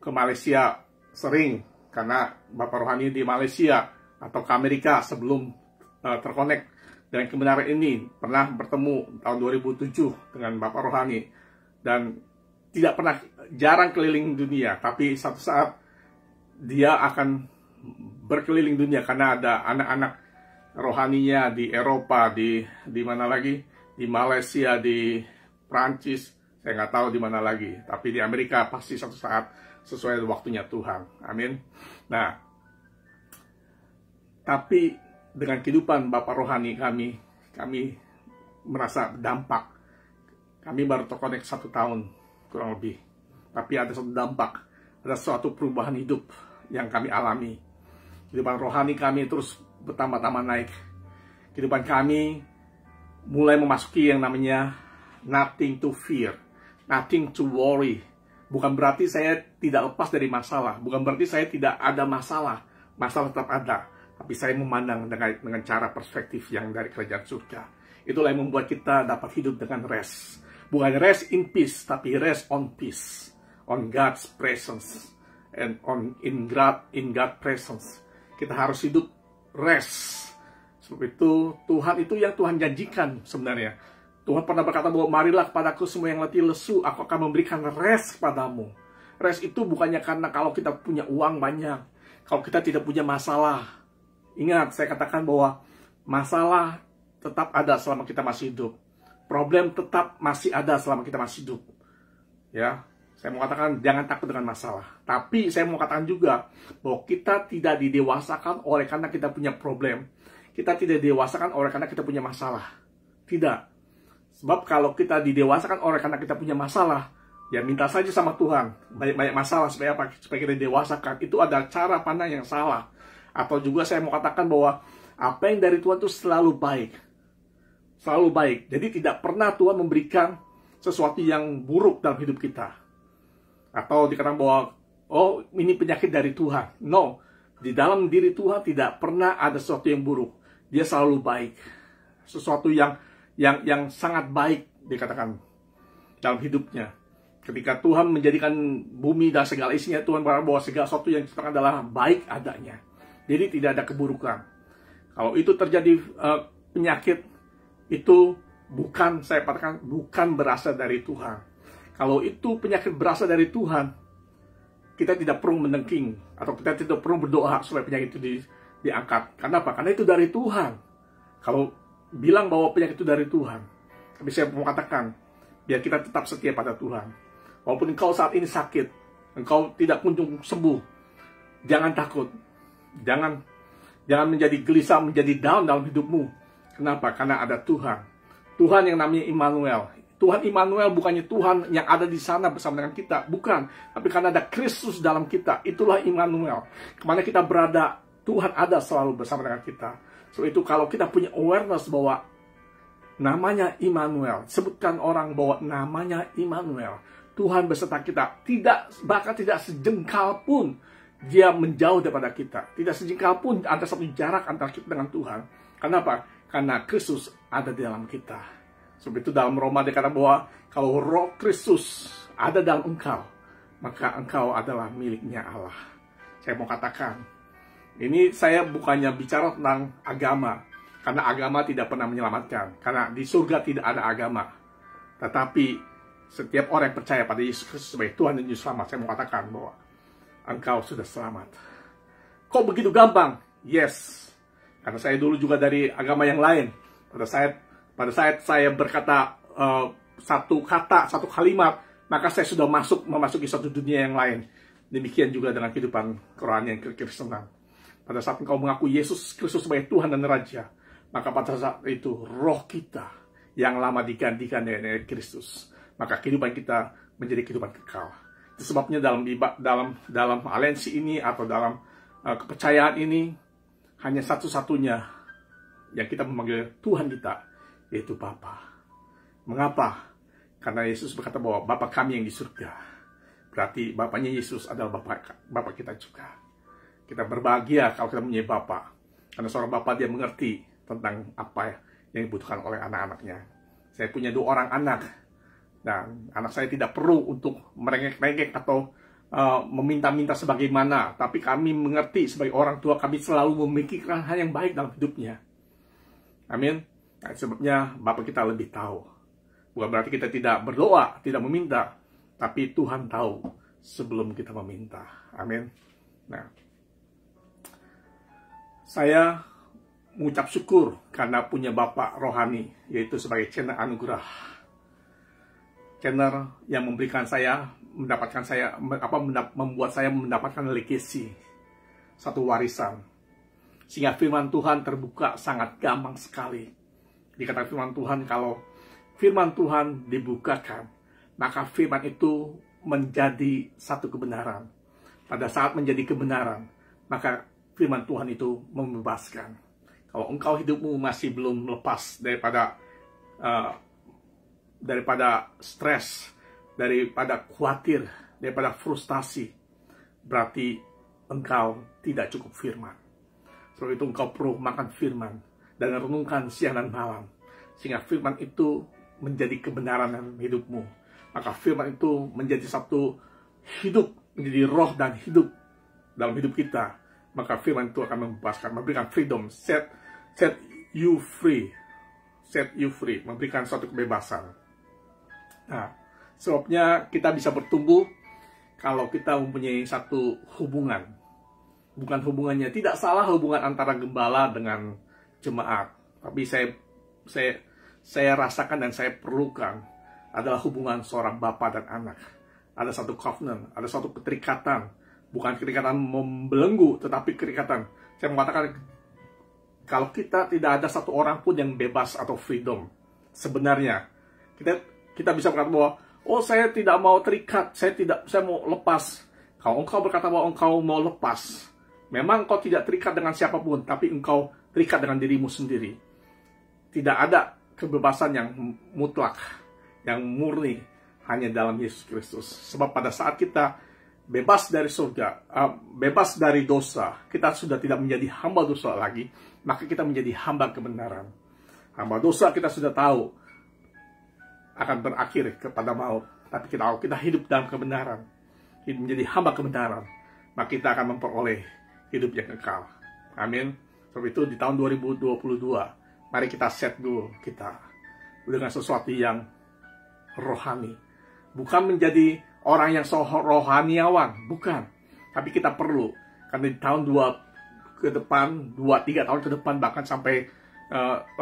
A: ke Malaysia sering. Karena Bapak Rohani di Malaysia atau ke Amerika sebelum terkonek dengan kebenaran ini. Pernah bertemu tahun 2007 dengan Bapak Rohani. Dan tidak pernah, jarang keliling dunia. Tapi satu saat dia akan berkeliling dunia karena ada anak-anak rohaninya di Eropa, di mana lagi, di Malaysia, di Prancis, saya nggak tahu di mana lagi, tapi di Amerika pasti satu saat sesuai waktunya Tuhan. Amin. Nah, tapi dengan kehidupan Bapak Rohani kami merasa dampak. Kami baru terkonek 1 tahun kurang lebih, tapi ada satu dampak, ada suatu perubahan hidup yang kami alami. Kehidupan rohani kami terus bertambah-tambah naik. Kehidupan kami mulai memasuki yang namanya nothing to fear, nothing to worry. Bukan berarti saya tidak lepas dari masalah, bukan berarti saya tidak ada masalah. Masalah tetap ada, tapi saya memandang dengan cara perspektif yang dari kerajaan surga. Itulah yang membuat kita dapat hidup dengan rest. Bukan rest in peace, tapi rest on peace, on God's presence, and in God presence. Kita harus hidup rest. Sebab itu Tuhan itu yang Tuhan janjikan sebenarnya. Tuhan pernah berkata bahwa marilah kepadaku semua yang letih lesu, aku akan memberikan rest kepadamu. Rest itu bukannya karena kalau kita punya uang banyak, kalau kita tidak punya masalah. Ingat, saya katakan bahwa masalah tetap ada selama kita masih hidup. problem tetap masih ada selama kita masih hidup. Ya, saya mau katakan jangan takut dengan masalah. Tapi saya mau katakan juga bahwa kita tidak didewasakan oleh karena kita punya problem. Kita tidak didewasakan oleh karena kita punya masalah. Tidak. Sebab kalau kita didewasakan oleh karena kita punya masalah, ya minta saja sama Tuhan. Banyak masalah supaya apa? Supaya kita didewasakan. Itu ada cara pandang yang salah. Atau juga saya mau katakan bahwa apa yang dari Tuhan itu selalu baik. Selalu baik. Jadi tidak pernah Tuhan memberikan sesuatu yang buruk dalam hidup kita. Atau dikatakan bahwa, oh ini penyakit dari Tuhan. No. Di dalam diri Tuhan tidak pernah ada sesuatu yang buruk. Dia selalu baik. Sesuatu yang sangat baik dikatakan dalam hidupnya. Ketika Tuhan menjadikan bumi dan segala isinya, Tuhan berkata bahwa segala sesuatu yang diciptakan adalah baik adanya. Jadi tidak ada keburukan. Kalau itu terjadi penyakit, itu bukan, saya katakan, bukan berasal dari Tuhan. Kalau itu penyakit berasal dari Tuhan, kita tidak perlu mendengking, atau kita tidak perlu berdoa supaya penyakit itu diangkat. Kenapa? Karena itu dari Tuhan. Kalau bilang bahwa penyakit itu dari Tuhan, tapi saya mau katakan, biar kita tetap setia pada Tuhan. Walaupun engkau saat ini sakit, engkau tidak kunjung sembuh, jangan takut. Jangan menjadi gelisah, menjadi down dalam hidupmu. Kenapa? Karena ada Tuhan. Tuhan yang namanya Immanuel. Tuhan Immanuel bukannya Tuhan yang ada di sana bersama dengan kita. Bukan. Tapi karena ada Kristus dalam kita. Itulah Immanuel. Kemana kita berada, Tuhan ada selalu bersama dengan kita. So itu kalau kita punya awareness bahwa namanya Immanuel. Sebutkan orang bahwa namanya Immanuel. Tuhan beserta kita. Bahkan tidak sejengkal pun dia menjauh daripada kita. Tidak sejengkal pun ada satu jarak antara kita dengan Tuhan. Kenapa? Karena Kristus ada di dalam kita. Sebab itu dalam Roma dikatakan bahwa kalau Roh Kristus ada dalam engkau, maka engkau adalah miliknya Allah. Saya mau katakan, ini saya bukannya bicara tentang agama. Karena agama tidak pernah menyelamatkan. Karena di surga tidak ada agama. Tetapi setiap orang yang percaya pada Yesus Kristus sebagai Tuhan dan Juru Selamat, saya mau katakan bahwa engkau sudah selamat. Kok begitu gampang? Yes. Karena saya dulu juga dari agama yang lain. Pada saat saya berkata satu kata, satu kalimat, maka saya sudah memasuki satu dunia yang lain. Demikian juga dengan kehidupan kerohanian kekristenan. Pada saat engkau mengaku Yesus Kristus sebagai Tuhan dan Raja, maka pada saat itu roh kita yang lama digantikan dengan Kristus. Maka kehidupan kita menjadi kehidupan kekal. Itu sebabnya dalam aliansi ini atau dalam kepercayaan ini hanya satu-satunya yang kita memanggil Tuhan kita, yaitu Bapa. Mengapa? Karena Yesus berkata bahwa Bapa kami yang di surga. Berarti Bapaknya Yesus adalah Bapa kita juga. Kita berbahagia kalau kita mempunyai Bapa. Karena seorang Bapa dia mengerti tentang apa yang dibutuhkan oleh anak-anaknya. Saya punya 2 orang anak. Dan anak saya tidak perlu untuk merengek-rengek atau meminta-minta sebagaimana. Tapi kami mengerti sebagai orang tua, kami selalu memikirkan hal yang baik dalam hidupnya. Amin. Nah, sebabnya Bapa kita lebih tahu. Bukan berarti kita tidak berdoa, tidak meminta. Tapi Tuhan tahu sebelum kita meminta. Amin. Nah, saya mengucap syukur karena punya Bapak rohani, yaitu sebagai channel anugerah. Channel yang memberikan saya, membuat saya mendapatkan legacy, satu warisan. Sehingga firman Tuhan terbuka sangat gampang sekali. Dikatakan firman Tuhan, kalau firman Tuhan dibukakan, maka firman itu menjadi satu kebenaran. Pada saat menjadi kebenaran, maka firman Tuhan itu membebaskan. Kalau engkau hidupmu masih belum lepas daripada stres, daripada khawatir, daripada frustasi, berarti engkau tidak cukup firman. Sebab itu engkau perlu makan firman dan renungkan siang dan malam, sehingga firman itu menjadi kebenaran dalam hidupmu. Maka firman itu menjadi satu hidup, menjadi roh dan hidup dalam hidup kita. Maka firman itu akan membebaskan, memberikan freedom, set you free, memberikan suatu kebebasan. Nah, sebabnya kita bisa bertumbuh kalau kita mempunyai satu hubungan. Bukan hubungannya, tidak salah hubungan antara gembala dengan jemaat. Tapi saya rasakan dan saya perlukan adalah hubungan seorang bapa dan anak. Ada satu covenant, ada satu keterikatan. Bukan keterikatan membelenggu, tetapi keterikatan. Saya mengatakan, kalau kita tidak ada satu orang pun yang bebas atau freedom, sebenarnya, kita bisa berkata bahwa, oh saya tidak mau terikat, saya mau lepas. Kalau engkau berkata bahwa engkau mau lepas, memang engkau tidak terikat dengan siapapun, tapi engkau terikat dengan dirimu sendiri. Tidak ada kebebasan yang mutlak, yang murni, hanya dalam Yesus Kristus. Sebab pada saat kita bebas dari surga, bebas dari dosa, kita sudah tidak menjadi hamba dosa lagi, maka kita menjadi hamba kebenaran. Hamba dosa kita sudah tahu akan berakhir kepada maut. Tapi kita hidup dalam kebenaran, menjadi hamba kebenaran, maka kita akan memperoleh hidup yang kekal. Amin. Sebab itu di tahun 2022, mari kita set goal kita dengan sesuatu yang rohani. Bukan menjadi orang yang rohaniawan, bukan. Tapi kita perlu, karena di tahun 2-3 tahun ke depan, bahkan sampai 18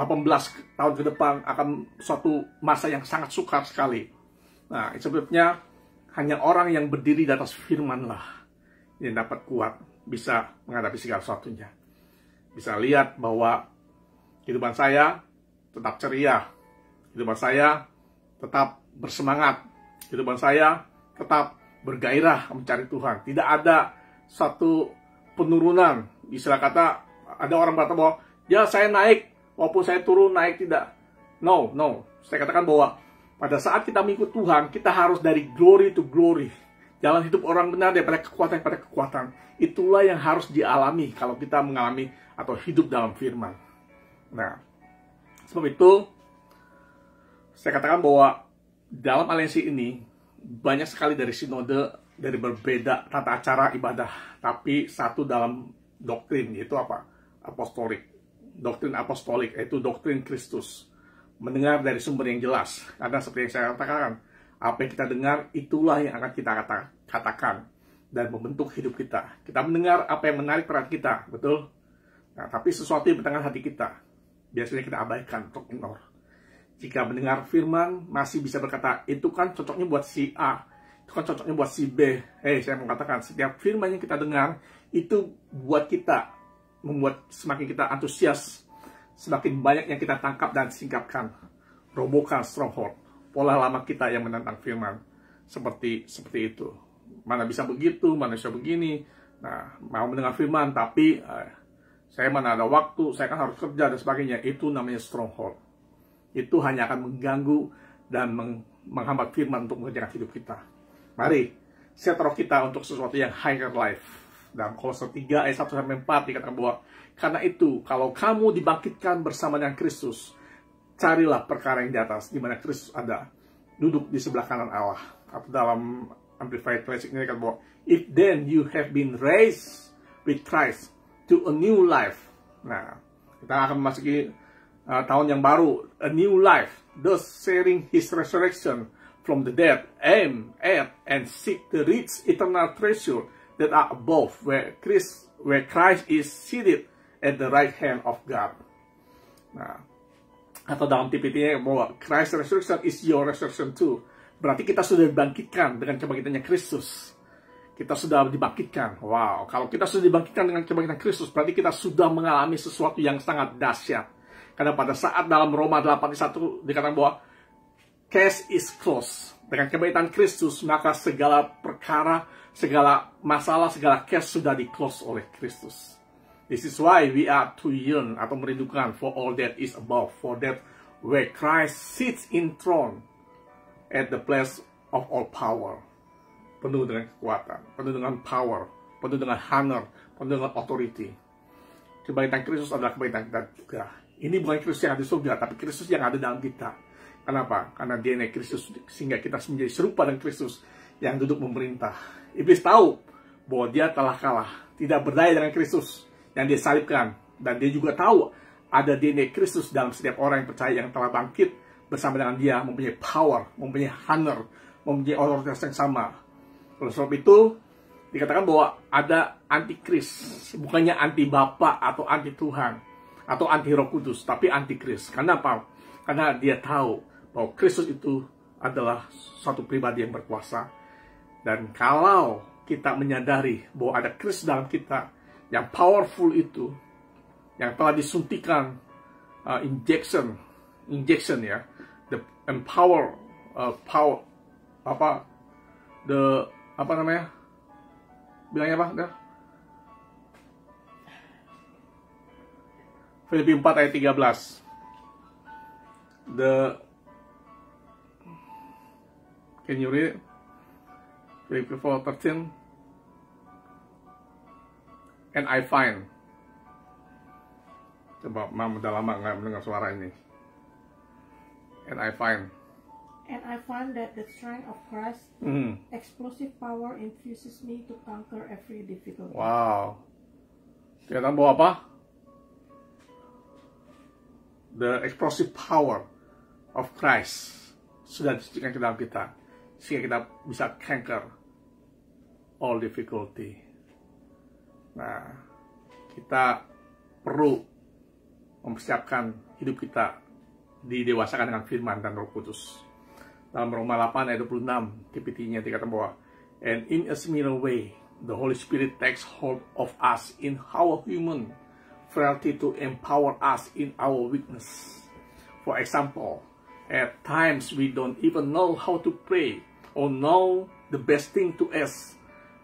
A: tahun ke depan akan suatu masa yang sangat sukar sekali. Nah, sebabnya hanya orang yang berdiri di atas firman lah yang dapat kuat, bisa menghadapi segala sesuatunya. Bisa lihat bahwa kehidupan saya tetap ceria, kehidupan saya tetap bersemangat, kehidupan saya tetap bergairah mencari Tuhan. Tidak ada satu penurunan. Istilah kata, ada orang berkata bahwa, ya saya naik, walaupun saya turun, naik tidak. No. Saya katakan bahwa pada saat kita mengikut Tuhan, kita harus dari glory to glory. Jalan hidup orang benar daripada kekuatan pada kekuatan. Itulah yang harus dialami kalau kita mengalami atau hidup dalam firman. Nah, sebab itu, saya katakan bahwa dalam aliansi ini, banyak sekali dari sinode, dari berbeda tata cara ibadah. Tapi satu dalam doktrin, yaitu apa? Apostolik. Doktrin apostolik, yaitu doktrin Kristus. Mendengar dari sumber yang jelas. Karena seperti yang saya katakan, apa yang kita dengar, itulah yang akan kita katakan. Dan membentuk hidup kita. Kita mendengar apa yang menarik perhatian kita, betul? Nah, tapi sesuatu yang bertengah hati kita, biasanya kita abaikan untuk ignore. Jika mendengar firman, masih bisa berkata, itu kan cocoknya buat si A, itu kan cocoknya buat si B. Saya mau katakan, setiap firman yang kita dengar, itu buat kita, membuat semakin kita antusias, semakin banyak yang kita tangkap dan singkapkan. Robohkan stronghold, pola lama kita yang menentang firman. Seperti itu. Mana bisa begitu, mana bisa begini. Nah, mau mendengar firman, tapi saya mana ada waktu, saya kan harus kerja dan sebagainya. Itu namanya stronghold. Itu hanya akan mengganggu dan menghambat firman untuk mengerjakan hidup kita. Mari, set roh kita untuk sesuatu yang higher life. Dalam Kolose 3 ayat 1-4 dikatakan bahwa, karena itu, kalau kamu dibangkitkan bersama dengan Kristus, carilah perkara yang di atas, di mana Kristus ada, duduk di sebelah kanan Allah. Atau dalam Amplified Classic ini dikatakan bahwa, if then you have been raised with Christ to a new life. Nah, kita akan memasuki tahun yang baru, a new life, thus sharing His resurrection from the dead, aim at and seek the rich eternal treasure that are above, where Christ is seated at the right hand of God. Nah, atau dalam TPT-nya bahwa Christ's resurrection is your resurrection too. Berarti kita sudah dibangkitkan dengan kebangkitannya Kristus. Kita sudah dibangkitkan. Wow, kalau kita sudah dibangkitkan dengan kebangkitan Kristus, berarti kita sudah mengalami sesuatu yang sangat dahsyat. Karena pada saat dalam Roma 8:1 dikatakan bahwa case is closed. Dengan kebangkitan Kristus, maka segala perkara, segala masalah, segala case sudah di-close oleh Kristus. This is why we are to yearn atau merindukan for all that is above, for that where Christ sits in throne at the place of all power. Penuh dengan kekuatan, penuh dengan power, penuh dengan honor, penuh dengan authority. Kebangkitan Kristus adalah kebangkitan kita juga. Ini bukan Kristus yang ada di surga, tapi Kristus yang ada dalam kita. Kenapa? Karena DNA Kristus, sehingga kita menjadi serupa dengan Kristus yang duduk memerintah. Iblis tahu bahwa dia telah kalah, tidak berdaya dengan Kristus yang dia salibkan. Dan dia juga tahu ada DNA Kristus dalam setiap orang yang percaya yang telah bangkit bersama dengan dia, mempunyai power, mempunyai honor, mempunyai otoritas yang sama. Oleh sebab itu, dikatakan bahwa ada antikris, bukannya anti Bapa atau anti Tuhan, atau anti Roh Kudus, tapi antikris. Karena apa? Karena dia tahu bahwa Kristus itu adalah suatu pribadi yang berkuasa. Dan kalau kita menyadari bahwa ada Kristus dalam kita yang powerful itu, yang telah disuntikan injection ya, the empower power apa namanya bilangnya apa? Filipi 4 ayat 13. Can you read it? Filipi 4:13. And I find. Coba, Mam, udah lama nggak mendengar suara ini. And I find that the strength of Christ, explosive power infuses me to conquer every difficulty. Wow. Kelihatan bahwa apa? The explosive power of Christ sudah disuntikan ke dalam kita, sehingga kita bisa conquer all difficulty. Nah, kita perlu mempersiapkan hidup kita didewasakan dengan firman dan Roh Kudus. Dalam Roma 8 ayat 26, TPT-nya dikatakan bahwa, and in a similar way, the Holy Spirit takes hold of us in our human frailty to empower us in our weakness. For example, at times we don't even know how to pray or know the best thing to ask,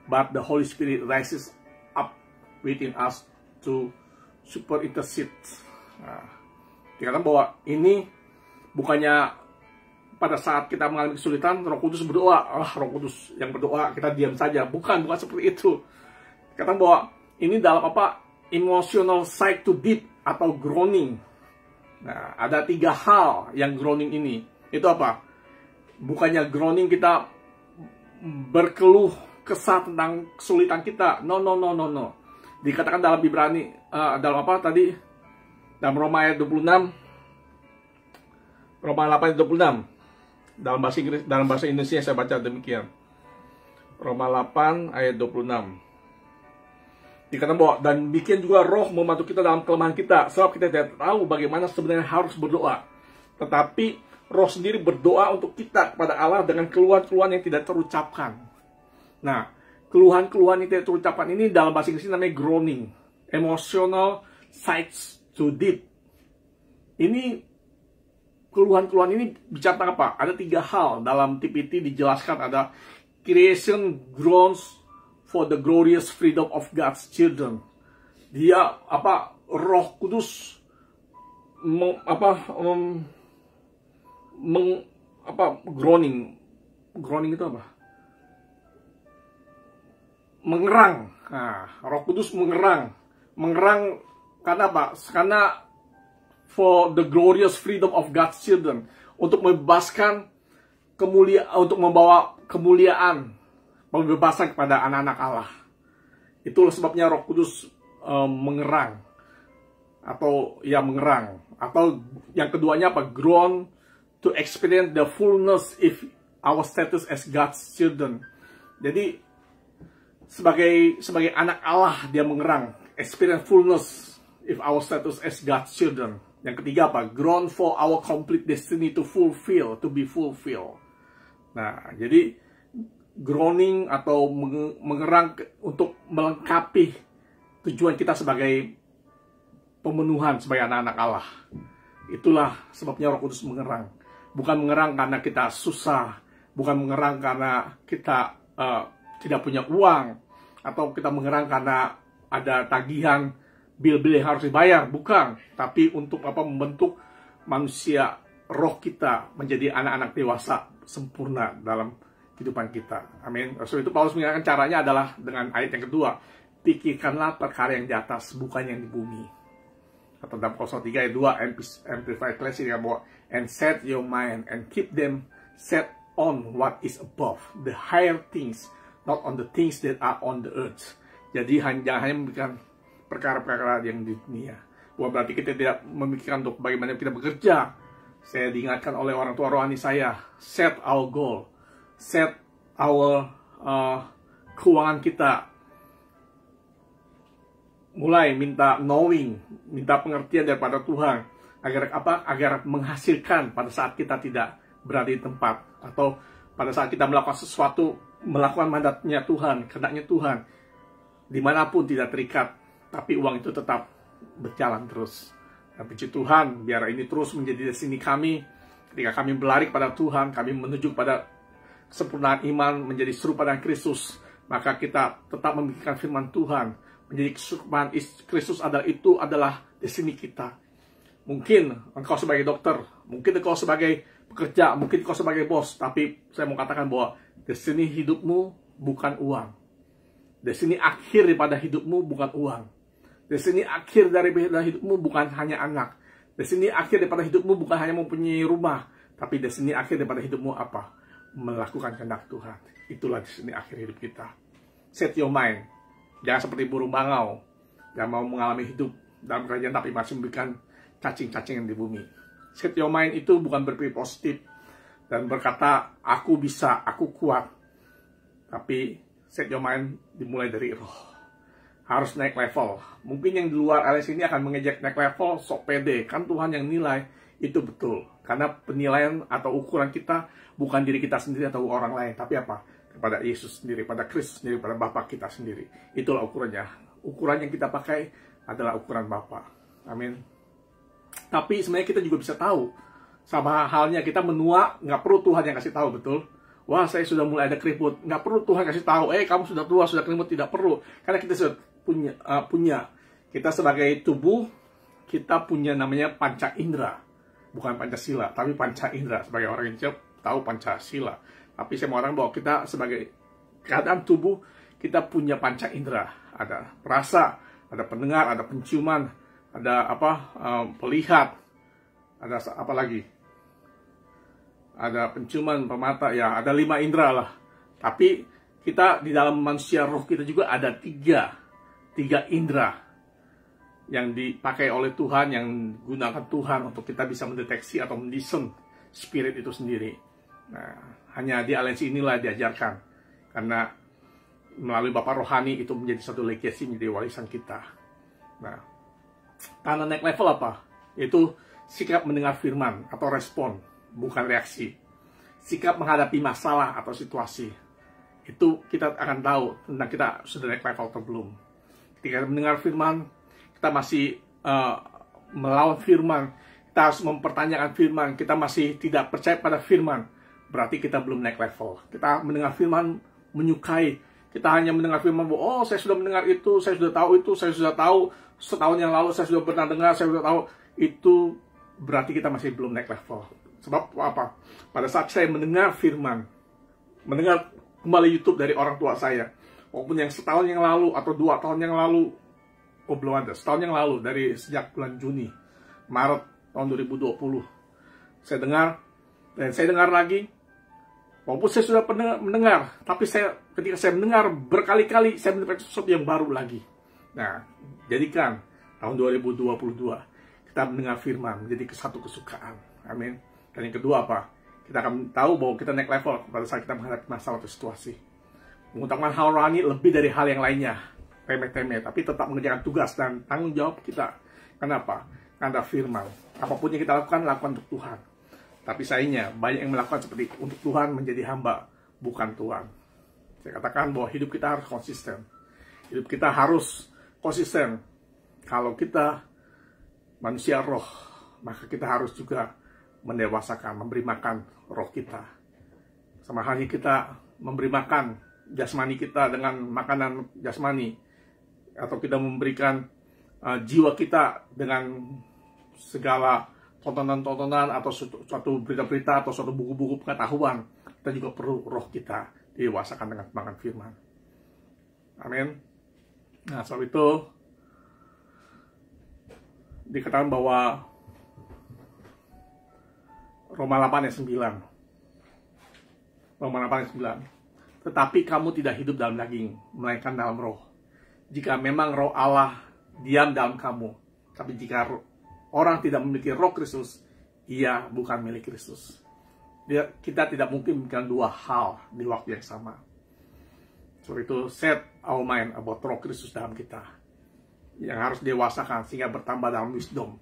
A: but the Holy Spirit rises up within us to super intercede. Nah, dikatakan bahwa ini bukannya pada saat kita mengalami kesulitan, Roh Kudus berdoa, Roh Kudus yang berdoa, kita diam saja. Bukan seperti itu. Dikatakan bahwa ini dalam apa? Emotional side to deep atau groaning. Nah, ada 3 hal yang groaning ini. Itu apa? Bukannya groaning kita berkeluh kesah tentang kesulitan kita. No. Dikatakan dalam Ibrani, dalam apa tadi? Dalam Roma ayat 26. Roma 8 ayat 26. Dalam bahasa Inggris, dalam bahasa Indonesia saya baca demikian. Roma 8 ayat 26. Dikatakan bahwa dan demikian juga Roh membantu kita dalam kelemahan kita, sebab kita tidak tahu bagaimana sebenarnya harus berdoa. Tetapi Roh sendiri berdoa untuk kita kepada Allah dengan keluhan-keluhan yang tidak terucapkan. Nah, keluhan-keluhan yang tidak terucapkan ini dalam bahasa Inggris namanya groaning, emotional sides to deep. Ini keluhan-keluhan ini bicara tentang apa? Ada 3 hal dalam TPT dijelaskan. Ada creation groans for the glorious freedom of God's children. Dia Roh Kudus groaning. Groaning itu apa? Mengerang. Nah, Roh Kudus mengerang. Mengerang karena apa? Karena for the glorious freedom of God's children, untuk membebaskan untuk membawa kemuliaan, pembebasan kepada anak-anak Allah. Itulah sebabnya Roh Kudus mengerang, atau mengerang. Atau yang keduanya apa? Groan to experience the fullness if our status as God's children. Jadi sebagai anak Allah dia mengerang, experience fullness if our status as God's children. Yang ketiga apa? Groan for our complete destiny to be fulfilled. Nah, jadi groaning atau mengerang untuk melengkapi tujuan kita sebagai pemenuhan sebagai anak-anak Allah. Itulah sebabnya Roh Kudus mengerang. Bukan mengerang karena kita susah, bukan mengerang karena kita tidak punya uang, atau kita mengerang karena ada tagihan bil-bil yang harus dibayar, bukan. Tapi untuk membentuk manusia, roh kita menjadi anak-anak dewasa sempurna dalam kehidupan kita. Amin. So itu Paulus mengatakan caranya adalah dengan ayat yang kedua, pikirkanlah perkara yang di atas, bukan yang di bumi. Atau dalam Kolose 3 ayat 2 Amplified Classic yang bahwa, and set your mind and keep them set on what is above, the higher things, not on the things that are on the earth. Jadi jangan hanya memikirkan perkara-perkara yang di dunia. Bukan berarti kita tidak memikirkan untuk bagaimana kita bekerja. Saya diingatkan oleh orang tua rohani saya, set our goal, set our keuangan kita. Mulai minta knowing, minta pengertian daripada Tuhan. Agar apa? Agar menghasilkan pada saat kita tidak berada di tempat, atau pada saat kita melakukan sesuatu, melakukan mandatnya Tuhan, kehendaknya Tuhan, dimanapun tidak terikat, tapi uang itu tetap berjalan terus. Dan puji Tuhan, biar ini terus menjadi destinasi kami. Ketika kami berlari kepada Tuhan, kami menuju pada kesempurnaan iman, menjadi serupa dengan Kristus, maka kita tetap memikirkan firman Tuhan. Menjadi kesempurnaan Kristus adalah destinasi kita. Mungkin engkau sebagai dokter, mungkin engkau sebagai pekerja, mungkin engkau sebagai bos, tapi saya mau katakan bahwa destinasi hidupmu bukan uang. Destinasi akhir daripada hidupmu bukan uang. Destinasi akhir daripada hidupmu bukan hanya anak. Destinasi akhir daripada hidupmu bukan hanya mempunyai rumah, tapi destinasi akhir daripada hidupmu apa? Melakukan kehendak Tuhan. Itulah destinasi akhir hidup kita. Set your mind. Jangan seperti burung bangau yang mau mengalami hidup dalam kerajaan tapi masih memberikan cacing-cacingan di bumi. Set your mind itu bukan berpikir positif dan berkata, aku bisa, aku kuat. Tapi set your mind dimulai dari roh. Harus naik level. Mungkin yang di luar alias ini akan mengejek naik level, sok pede. Kan Tuhan yang nilai, itu betul. Karena penilaian atau ukuran kita bukan diri kita sendiri atau orang lain. Tapi apa? Kepada Yesus sendiri, pada Kristus sendiri, pada Bapa kita sendiri. Itulah ukurannya. Ukuran yang kita pakai adalah ukuran Bapa. Amin. Tapi sebenarnya kita juga bisa tahu. Sama halnya kita menua, nggak perlu Tuhan yang kasih tahu, betul? Wah, saya sudah mulai ada keriput. Nggak perlu Tuhan kasih tahu. Kamu sudah tua, sudah keriput. Tidak perlu. Karena kita sudah punya. Kita sebagai tubuh, kita punya namanya panca indera. Bukan Pancasila, tapi panca indera. Sebagai orang Indonesia tahu Pancasila. Tapi saya mau orang bahwa kita sebagai keadaan tubuh, kita punya panca indera. Ada perasa, ada pendengar, ada penciuman, ada pelihat, ada apa lagi? Ada penciuman, pemata, ya ada 5 indera lah. Tapi kita di dalam manusia roh kita juga ada tiga indera yang dipakai oleh Tuhan, yang gunakan Tuhan untuk kita bisa mendeteksi atau mendiscern spirit itu sendiri. Nah, hanya di aliansi inilah diajarkan. Karena melalui Bapak Rohani itu menjadi satu legacy, menjadi warisan kita. Nah, karena naik level apa? Itu sikap mendengar firman atau respon, bukan reaksi. Sikap menghadapi masalah atau situasi. Itu kita akan tahu tentang kita sudah naik level atau belum. Ketika mendengar firman, kita masih melawan firman, kita harus mempertanyakan firman, kita masih tidak percaya pada firman, berarti kita belum naik level. Kita mendengar firman, menyukai. Kita hanya mendengar firman, oh saya sudah mendengar itu, saya sudah tahu itu, saya sudah tahu, setahun yang lalu saya sudah pernah dengar, saya sudah tahu. Itu berarti kita masih belum naik level. Sebab apa? Pada saat saya mendengar firman, mendengar kembali YouTube dari orang tua saya, walaupun yang setahun yang lalu atau 2 tahun yang lalu, belum ada, setahun yang lalu, dari sejak bulan Juni, Maret tahun 2020, saya dengar, dan saya dengar lagi, walaupun saya sudah pernah mendengar, tapi ketika saya mendengar berkali-kali, saya mendapatkan sesuatu yang baru lagi. Nah, jadikan tahun 2022, kita mendengar firman menjadi satu kesukaan. Amin. Dan yang kedua apa? Kita akan tahu bahwa kita naik level pada saat kita menghadapi masalah atau situasi. Mengutamakan hal rohani lebih dari hal yang lainnya. Remeh-temeh, tapi tetap mengerjakan tugas dan tanggung jawab kita. Kenapa? Karena firman. Apapun yang kita lakukan untuk Tuhan. Tapi sayangnya, banyak yang melakukan seperti untuk Tuhan menjadi hamba, bukan Tuhan. Saya katakan bahwa hidup kita harus konsisten. Hidup kita harus konsisten. Kalau kita manusia roh, maka kita harus juga mendewasakan, memberi makan roh kita. Sama halnya kita memberi makan jasmani kita dengan makanan jasmani, atau kita memberikan jiwa kita dengan segala tontonan-tontonan atau suatu berita-berita atau suatu buku-buku pengetahuan. Kita juga perlu roh kita didewasakan dengan makan firman. Amin. Nah, sebab itu dikatakan bahwa Roma 8 ayat 9. Roma 8 ayat 9. Tetapi kamu tidak hidup dalam daging, melainkan dalam roh. Jika memang roh Allah diam dalam kamu, tapi jika orang tidak memiliki roh Kristus, ia bukan milik Kristus. Kita tidak mungkin memiliki 2 hal di waktu yang sama. Sebab itu, set our mind about roh Kristus dalam kita, yang harus dewasakan sehingga bertambah dalam wisdom,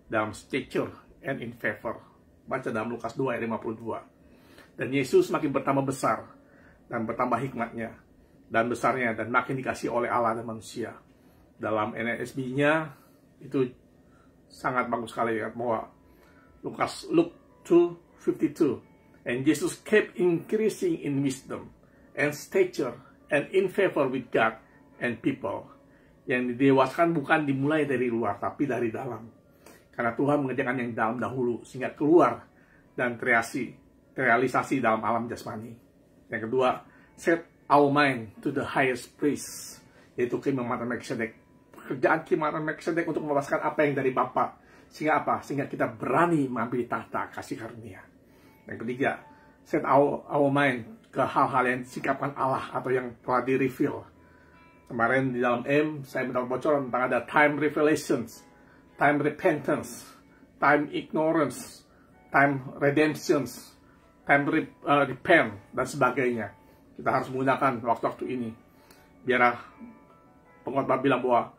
A: dalam stature and in favor. Baca dalam Lukas 2 ayat 52. Dan Yesus makin bertambah besar dan bertambah hikmatnya dan besarnya dan makin dikasih oleh Allah dan manusia. Dalam NASB-nya itu sangat bagus sekali ya, bahwa Luke 2:52. And Jesus kept increasing in wisdom and stature and in favor with God and people. Yang didewaskan bukan dimulai dari luar, tapi dari dalam. Karena Tuhan mengerjakan yang dalam dahulu, sehingga keluar dan terrealisasi dalam alam jasmani. Yang kedua, set our mind to the highest place, yaitu keimamatan Melkisedek. Pekerjaan keimamatan Melkisedek untuk melepaskan apa yang dari Bapa. Sehingga apa? Sehingga kita berani mengambil tahta kasih karunia. Yang ketiga, set our mind ke hal-hal yang disikapkan Allah atau yang telah di-reveal. Kemarin di dalam M, saya mendapat bocoran tentang ada time revelations, time repentance, time ignorance, time redemptions, time repent, dan sebagainya. Kita harus menggunakan waktu-waktu ini. Biar pengkhotbah bilang bahwa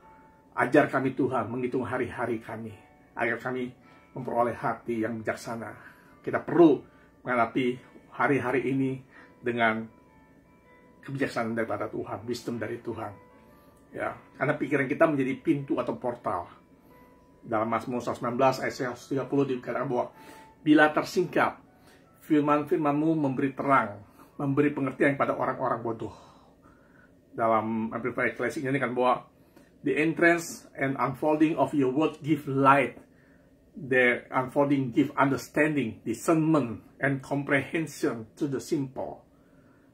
A: ajar kami Tuhan menghitung hari-hari kami, agar kami memperoleh hati yang bijaksana. Kita perlu menghadapi hari-hari ini dengan kebijaksanaan daripada Tuhan, wisdom dari Tuhan. Ya, karena pikiran kita menjadi pintu atau portal. Dalam Mazmur 19 ayat 30 dikatakan bahwa bila tersingkap, firman-firman-Mu memberi terang, memberi pengertian kepada orang-orang bodoh. Dalam Amplified Classic ini kan bahwa the entrance and unfolding of your word give light. The unfolding give understanding, discernment, and comprehension to the simple.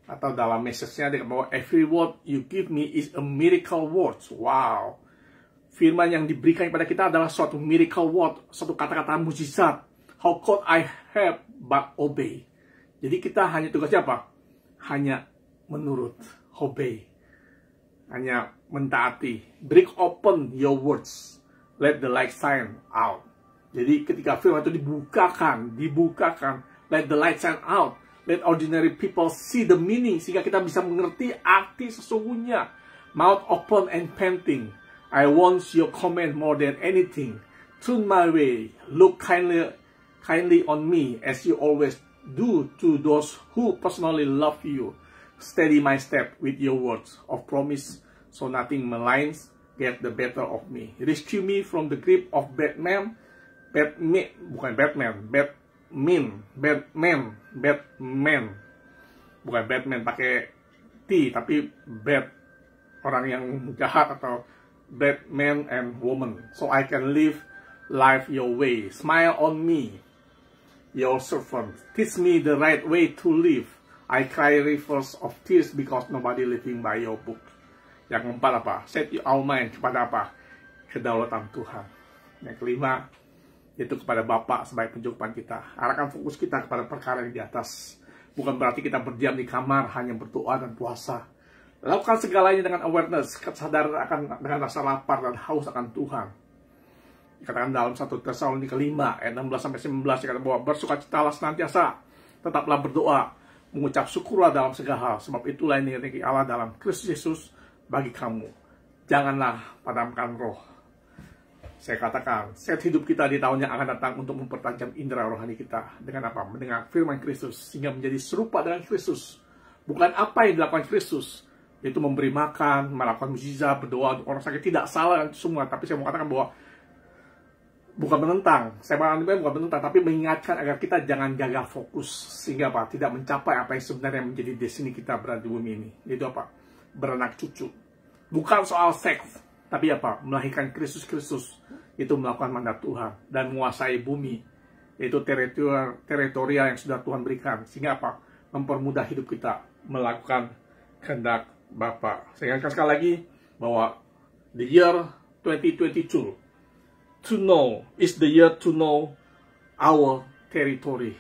A: Atau dalam message-nya dia bahwa every word you give me is a miracle word. Wow. Firman yang diberikan kepada kita adalah suatu miracle word, suatu kata-kata mujizat. How could I have but obey? Jadi kita hanya tugasnya apa? Hanya menurut, obey. Hanya mentaati. Break open your words. Let the light shine out. Jadi ketika firman itu dibukakan, let the light shine out. Let ordinary people see the meaning, sehingga kita bisa mengerti arti sesungguhnya. Mouth open and panting. I want your command more than anything. Turn my way. Look kindly on me as you always do to those who personally love you. Steady my step with your words of promise, so nothing maligns get the better of me. Rescue me from the grip of Batman pakai T, tapi bad, orang yang jahat, atau bad man and woman, so I can live life your way. Smile on me, your servant. Teach me the right way to live. I cry rivers of tears because nobody living by your book. Yang keempat apa? Set our mind kepada apa? Kedaulatan Tuhan. Yang kelima, yaitu kepada Bapa sebagai pencukupan kita. Arahkan fokus kita kepada perkara yang di atas. Bukan berarti kita berdiam di kamar hanya berdoa dan puasa. Lakukan segalanya dengan awareness, kesadaran akan dengan rasa lapar dan haus akan Tuhan. Dikatakan dalam 1 Tesalonika 5 ayat 16-19 dikatakan bahwa bersukacitalah senantiasa, tetaplah berdoa, mengucap syukurlah dalam segala hal, sebab itulah yang dikehendaki Allah dalam Kristus Yesus bagi kamu. Janganlah padamkan roh. Saya katakan, set hidup kita di tahun yang akan datang untuk mempertajam indera rohani kita. Dengan apa? Mendengar firman Kristus, sehingga menjadi serupa dengan Kristus. Bukan apa yang dilakukan Kristus, yaitu memberi makan, melakukan mukjizat, berdoa untuk orang sakit. Tidak salah semua, tapi saya mau katakan bahwa bukan menentang. Saya bukan menentang, tapi mengingatkan agar kita jangan gagal fokus. Sehingga apa? Tidak mencapai apa yang sebenarnya menjadi destiny kita berada di bumi ini. Yaitu apa? Beranak cucu. Bukan soal seks, tapi apa? Melahirkan Kristus, itu melakukan mandat Tuhan dan menguasai bumi, yaitu teritorial yang sudah Tuhan berikan. Sehingga apa? Mempermudah hidup kita melakukan kehendak Bapa. Saya ingatkan sekali lagi bahwa the year 2022 to know is the year to know our territory.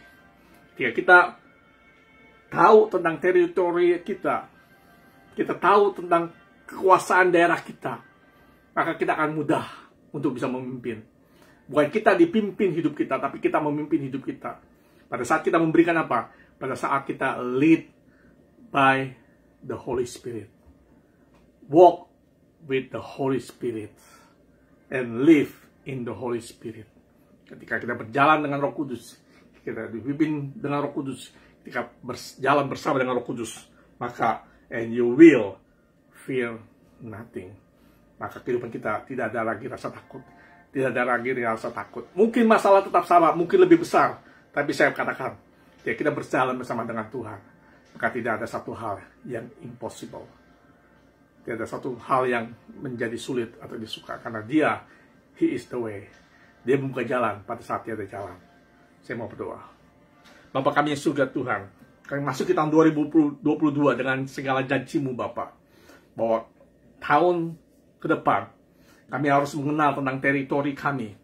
A: Jika kita tahu tentang teritori kita tahu tentang kekuasaan daerah kita, maka kita akan mudah untuk bisa memimpin. Bukan kita dipimpin hidup kita, tapi kita memimpin hidup kita. Pada saat kita memberikan apa? Pada saat kita lead by the Holy Spirit. Walk with the Holy Spirit. And live in the Holy Spirit. Ketika kita berjalan dengan Roh Kudus, kita dipimpin dengan Roh Kudus, ketika berjalan bersama dengan Roh Kudus, maka and you will fear nothing. Maka kehidupan kita tidak ada lagi rasa takut. Tidak ada lagi rasa takut. Mungkin masalah tetap sama, mungkin lebih besar. Tapi saya katakan, ya kita berjalan bersama dengan Tuhan. Maka tidak ada satu hal yang impossible. Tidak ada satu hal yang menjadi sulit atau disuka. Karena dia, He is the way. Dia membuka jalan pada saat dia ada jalan. Saya mau berdoa. Bapa kami yang surga Tuhan, kami masuk ke tahun 2022 dengan segala janji-Mu Bapa. Bahwa tahun ke depan, kami harus mengenal tentang teritori kami.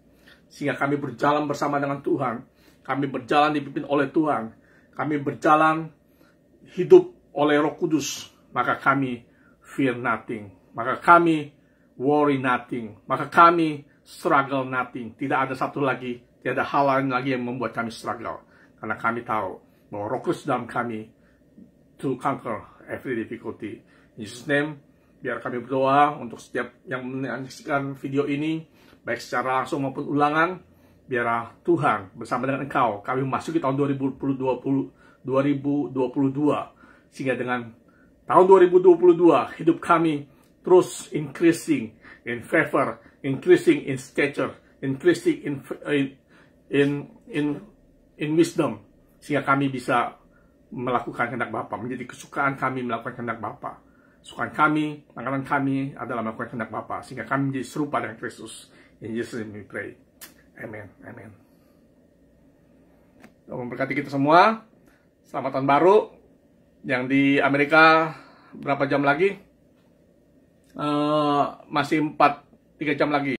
A: Sehingga kami berjalan bersama dengan Tuhan. Kami berjalan dipimpin oleh Tuhan. Kami berjalan hidup oleh Roh Kudus. Maka kami fear nothing. Maka kami worry nothing. Maka kami struggle nothing. Tidak ada satu lagi, tidak ada hal lain lagi yang membuat kami struggle. Karena kami tahu bahwa Roh Kudus dalam kami to conquer every difficulty. In Jesus' name, biar kami berdoa untuk setiap yang menyaksikan video ini, baik secara langsung maupun ulangan. Biar Tuhan bersama dengan Engkau, kami memasuki tahun 2022. Sehingga dengan tahun 2022, hidup kami terus increasing in favor, increasing in stature, increasing in wisdom, sehingga kami bisa melakukan kehendak Bapa, menjadi kesukaan kami melakukan kehendak Bapa. Kesukaan kami, makanan kami adalah melakukan kehendak Bapa, sehingga kami menjadi serupa dengan Kristus. In Jesus' name we pray. Amen. Amen. Tuhan memberkati kita semua. Selamat tahun baru. Yang di Amerika berapa jam lagi? Masih 3 jam lagi.